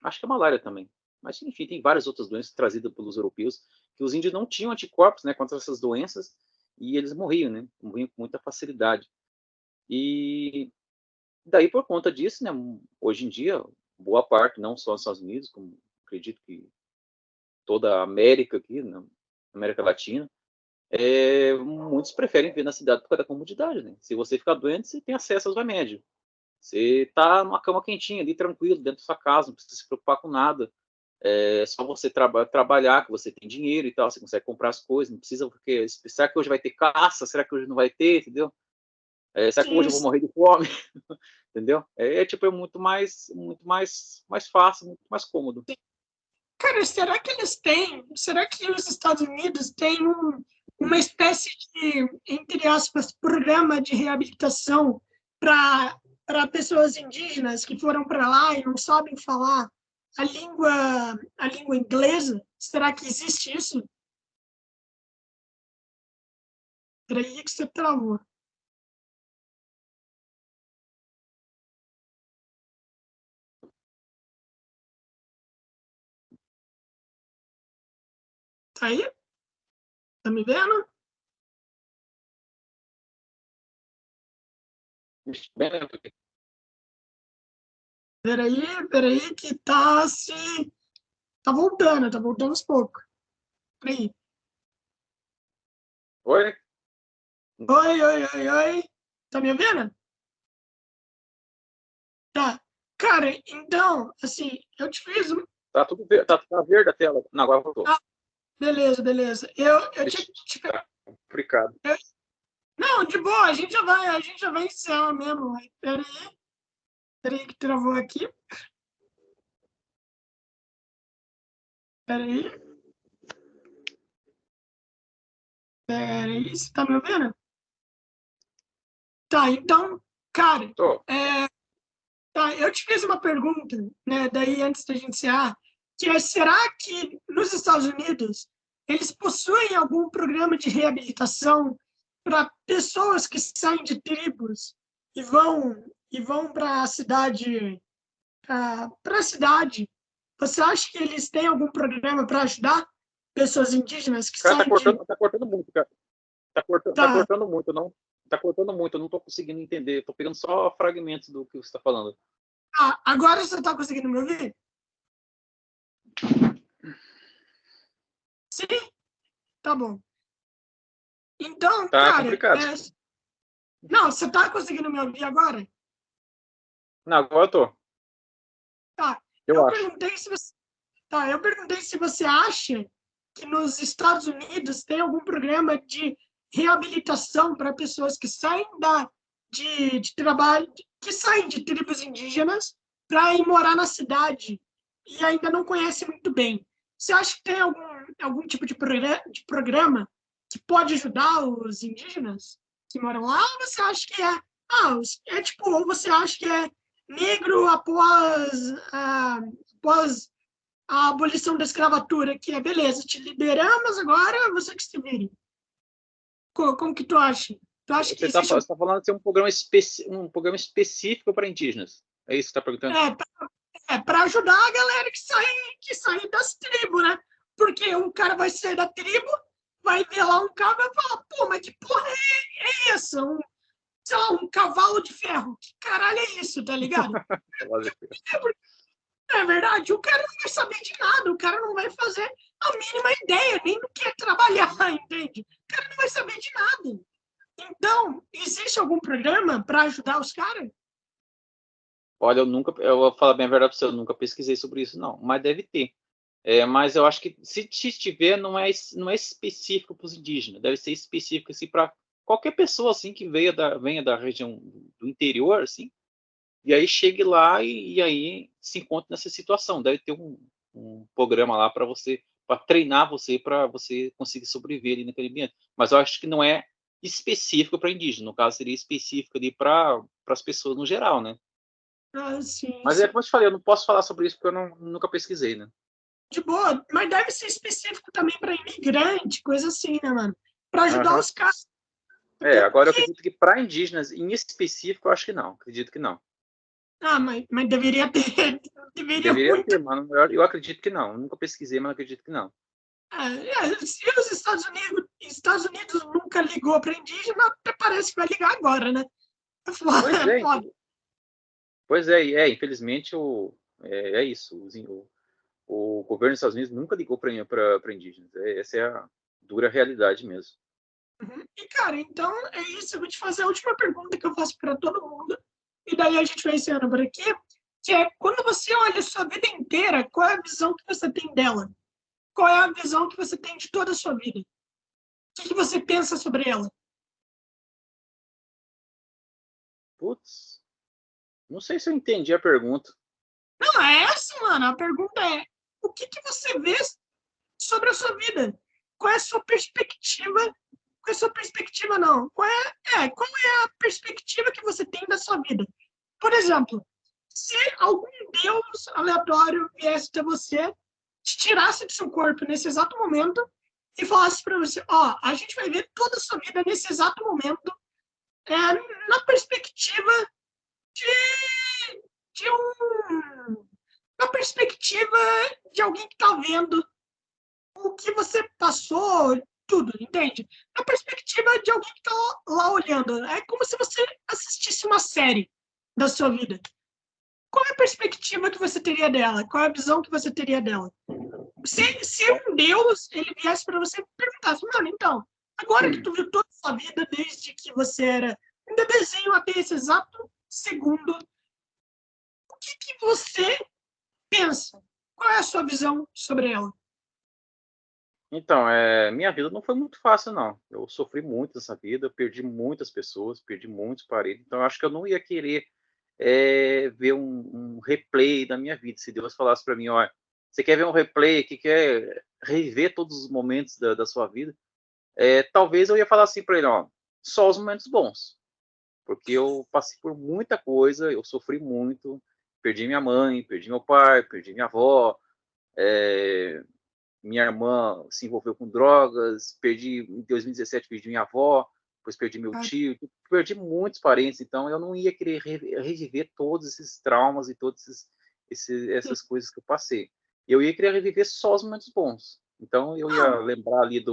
Acho que é malária também. Mas, enfim, tem várias outras doenças trazidas pelos europeus, que os índios não tinham anticorpos, né, contra essas doenças, e eles morriam, né? Morriam com muita facilidade. E daí, por conta disso, né, hoje em dia, boa parte, não só nos Estados Unidos, como acredito que toda a América aqui, na América Latina, muitos preferem viver na cidade por causa da comodidade, né? Se você ficar doente, você tem acesso aos remédios. Você está numa cama quentinha ali, tranquilo, dentro da sua casa, não precisa se preocupar com nada. É só você trabalhar, que você tem dinheiro e tal, você consegue comprar as coisas, não precisa, porque será que hoje vai ter caça? Será que hoje não vai ter, entendeu? Será que hoje Sim, eu vou morrer de fome? Entendeu? É mais fácil, muito mais cômodo. cara, será que os Estados Unidos têm uma espécie de, entre aspas, programa de reabilitação para pessoas indígenas que foram para lá e não sabem falar a língua inglesa? Será que existe isso? Peraí que você travou. Tá aí? Tá me vendo? Peraí, que tá voltando aos poucos. Peraí. Oi? Oi, oi, oi, oi. Tá me ouvindo? Tá. Cara, então, assim, eu te fiz um. Tá tudo verde, tá verde a tela. Não, agora voltou. Ah, beleza, beleza. Eu tinha. Ixi, tá complicado. Não, de boa, a gente já vai encerrar mesmo. Peraí que travou aqui. Peraí, peraí, você tá me ouvindo? Tá, então, cara, Tô. tá, eu te fiz uma pergunta, né, daí antes da gente encerrar, que é, será que nos Estados Unidos eles possuem algum programa de reabilitação para pessoas que saem de tribos e vão para a cidade, para a cidade? Você acha que eles têm algum programa para ajudar pessoas indígenas que Cara, saem de... tá cortando muito, cara. Tá Tá, cortando muito, não. Tá cortando muito, eu não tô conseguindo entender. Tô pegando só fragmentos do que você está falando. agora você está conseguindo me ouvir? Sim? Tá bom. Então, Tá cara, complicado. não, você está conseguindo me ouvir agora? Não, agora eu tô. Tá. Eu acho. Eu perguntei se você acha que nos Estados Unidos tem algum programa de reabilitação para pessoas que saem de trabalho, que saem de tribos indígenas para ir morar na cidade e ainda não conhecem muito bem. Você acha que tem algum tipo de programa que pode ajudar os indígenas que moram lá? Ou você acha que ou você acha que é negro após a abolição da escravatura, que é beleza, te liberamos agora, você que se vire. Como que tu acha? Tu acha que Você tá, existe você tá falando de ser um programa específico para indígenas. É isso que você tá perguntando? para ajudar a galera que sai das tribos, né? Porque um cara vai sair da tribo, vai ver lá um cara e vai falar, pô, mas que porra é essa? Sei lá, um cavalo de ferro. Que caralho é isso, tá ligado? É verdade, o cara não vai saber de nada, o cara não vai fazer a mínima ideia, nem do que é trabalhar, entende? O cara não vai saber de nada. Então, existe algum programa para ajudar os caras? Olha, eu vou falar bem a verdade para você, eu nunca pesquisei sobre isso, não. Mas deve ter. Mas eu acho que se tiver, não é específico para os indígenas, deve ser específico assim, para qualquer pessoa assim que venha da região do interior, assim, e aí chegue lá e aí se encontre nessa situação. Deve ter um programa lá para treinar você, para você conseguir sobreviver ali naquele ambiente. Mas eu acho que não é específico para indígena, no caso seria específico ali para as pessoas no geral, né? Ah, sim, Mas é sim. como eu te falei, eu não posso falar sobre isso porque nunca pesquisei, né? De boa, mas deve ser específico também para imigrante, coisa assim, né, mano? Para ajudar Aham. os caras. Até Agora eu porque. acredito que para indígenas em específico, eu acho que não. Acredito que não. Mas deveria ter. Deveria Deveria muito. ter, mano. Eu acredito que não. Nunca pesquisei, mas acredito que não. Se os Estados Unidos nunca ligou para indígena, até parece que vai ligar agora, né? É foda, Pois é é, foda. pois é, infelizmente é isso. O governo dos Estados Unidos nunca ligou para indígenas. Essa é a dura realidade mesmo. Uhum. E, cara, então é isso. Eu vou te fazer a última pergunta que eu faço para todo mundo. E daí a gente vai encerrando por aqui. Que é, quando você olha a sua vida inteira, qual é a visão que você tem dela? Qual é a visão que você tem de toda a sua vida? O que você pensa sobre ela? Putz, não sei se eu entendi a pergunta. Não, é essa, mano. A pergunta é: o que você vê sobre a sua vida? Qual é a sua perspectiva? Qual é a sua perspectiva, não? Qual é a perspectiva que você tem da sua vida? Por exemplo, se algum Deus aleatório viesse até você, te tirasse do seu corpo nesse exato momento e falasse para você, a gente vai ver toda a sua vida nesse exato momento, na perspectiva de um na perspectiva de alguém que está vendo o que você passou, tudo, entende? Na perspectiva de alguém que está lá olhando. É como se você assistisse uma série da sua vida. Qual é a perspectiva que você teria dela? Qual é a visão que você teria dela? Se um Deus ele viesse para você e perguntasse, mano, então, agora que tu viu toda a sua vida desde que você era um bebezinho até esse exato segundo, o que você pensa? Qual é a sua visão sobre ela? Então, minha vida não foi muito fácil, não. Eu sofri muito nessa vida, perdi muitas pessoas, perdi muitos parentes. Então, eu acho que eu não ia querer ver um replay da minha vida. Se Deus falasse para mim, olha, você quer ver um replay, que quer reviver todos os momentos da sua vida, talvez eu ia falar assim para ele, ó, só os momentos bons. Porque eu passei por muita coisa, eu sofri muito, perdi minha mãe, perdi meu pai, perdi minha avó, minha irmã se envolveu com drogas, em 2017 perdi minha avó, depois perdi meu tio, perdi muitos parentes, então eu não ia querer reviver todos esses traumas e todas essas coisas que eu passei. Eu ia querer reviver só os momentos bons. Então eu ia lembrar ali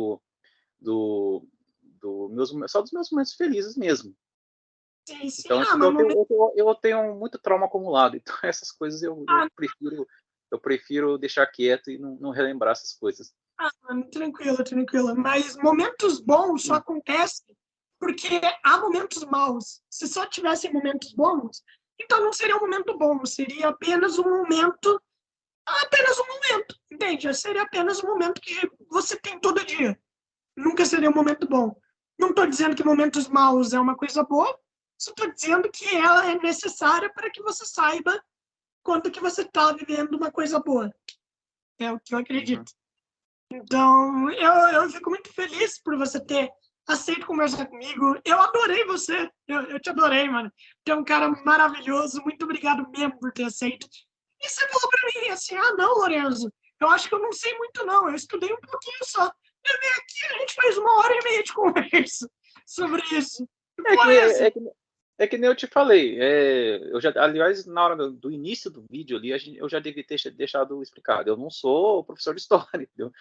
só dos meus momentos felizes mesmo. Sim, sim. Então eu tenho muito trauma acumulado, então essas coisas eu prefiro deixar quieto e não relembrar essas coisas. Mano, tranquilo, tranquilo. Mas momentos bons só acontecem porque há momentos maus. Se só tivessem momentos bons, então não seria um momento bom, seria apenas um momento, entende? Seria apenas um momento que você tem todo dia. Nunca seria um momento bom. Não estou dizendo que momentos maus é uma coisa boa, só estou dizendo que ela é necessária para que você saiba quando que você está vivendo uma coisa boa. É o que eu acredito. Então, eu fico muito feliz por você ter aceito conversar comigo. Eu adorei você. Eu te adorei, mano. Tu é um cara maravilhoso. Muito obrigado mesmo por ter aceito. E você falou pra mim assim, não, Lorenzo, eu acho que eu não sei muito, não. Eu estudei um pouquinho só. Eu vim aqui, a gente fez 1h30 de conversa sobre isso. É que nem eu te falei. Aliás, na hora do início do vídeo ali, eu já devia ter deixado explicado. Eu não sou professor de história, entendeu?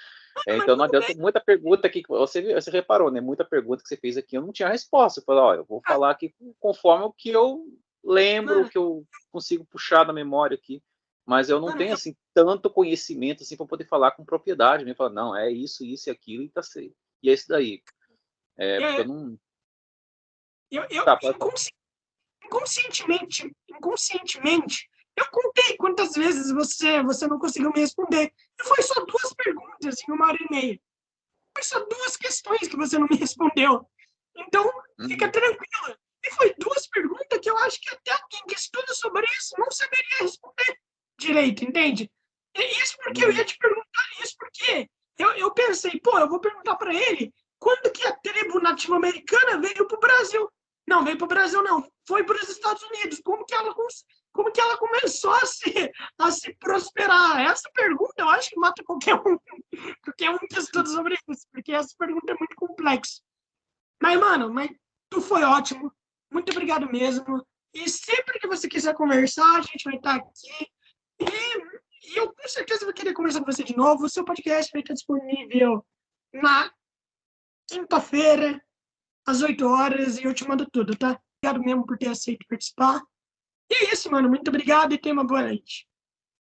Então não adianta muita pergunta aqui. Você reparou, né? Muita pergunta que você fez aqui, eu não tinha resposta. Eu falei, eu vou falar aqui conforme o que eu lembro, o que eu consigo puxar da memória aqui. Mas eu não tenho assim tanto conhecimento assim para poder falar com propriedade. Me falar, não, é isso, isso e aquilo e tá certo. E é isso daí. Porque eu não. Tá, inconscientemente, eu contei quantas vezes você não conseguiu me responder. E foi só 2 perguntas em 1h30. Foi só 2 questões que você não me respondeu. Então, fica tranquila. E foi 2 perguntas que eu acho que até alguém que estuda sobre isso não saberia responder direito, entende? E isso porque eu ia te perguntar isso, porque eu pensei, eu vou perguntar para ele quando que a tribo nativo-americana veio para o Brasil. Não, veio para o Brasil não, foi para os Estados Unidos. Como que ela começou a se prosperar? Essa pergunta eu acho que mata qualquer um que estuda sobre isso, porque essa pergunta é muito complexa. Mas, mano, tu foi ótimo. Muito obrigado mesmo. E sempre que você quiser conversar, a gente vai estar aqui. E eu com certeza vou querer conversar com você de novo. O seu podcast vai estar disponível na quinta-feira, às 8 horas, e eu te mando tudo, tá? Obrigado mesmo por ter aceito participar. E é isso, mano. Muito obrigado e tenha uma boa noite.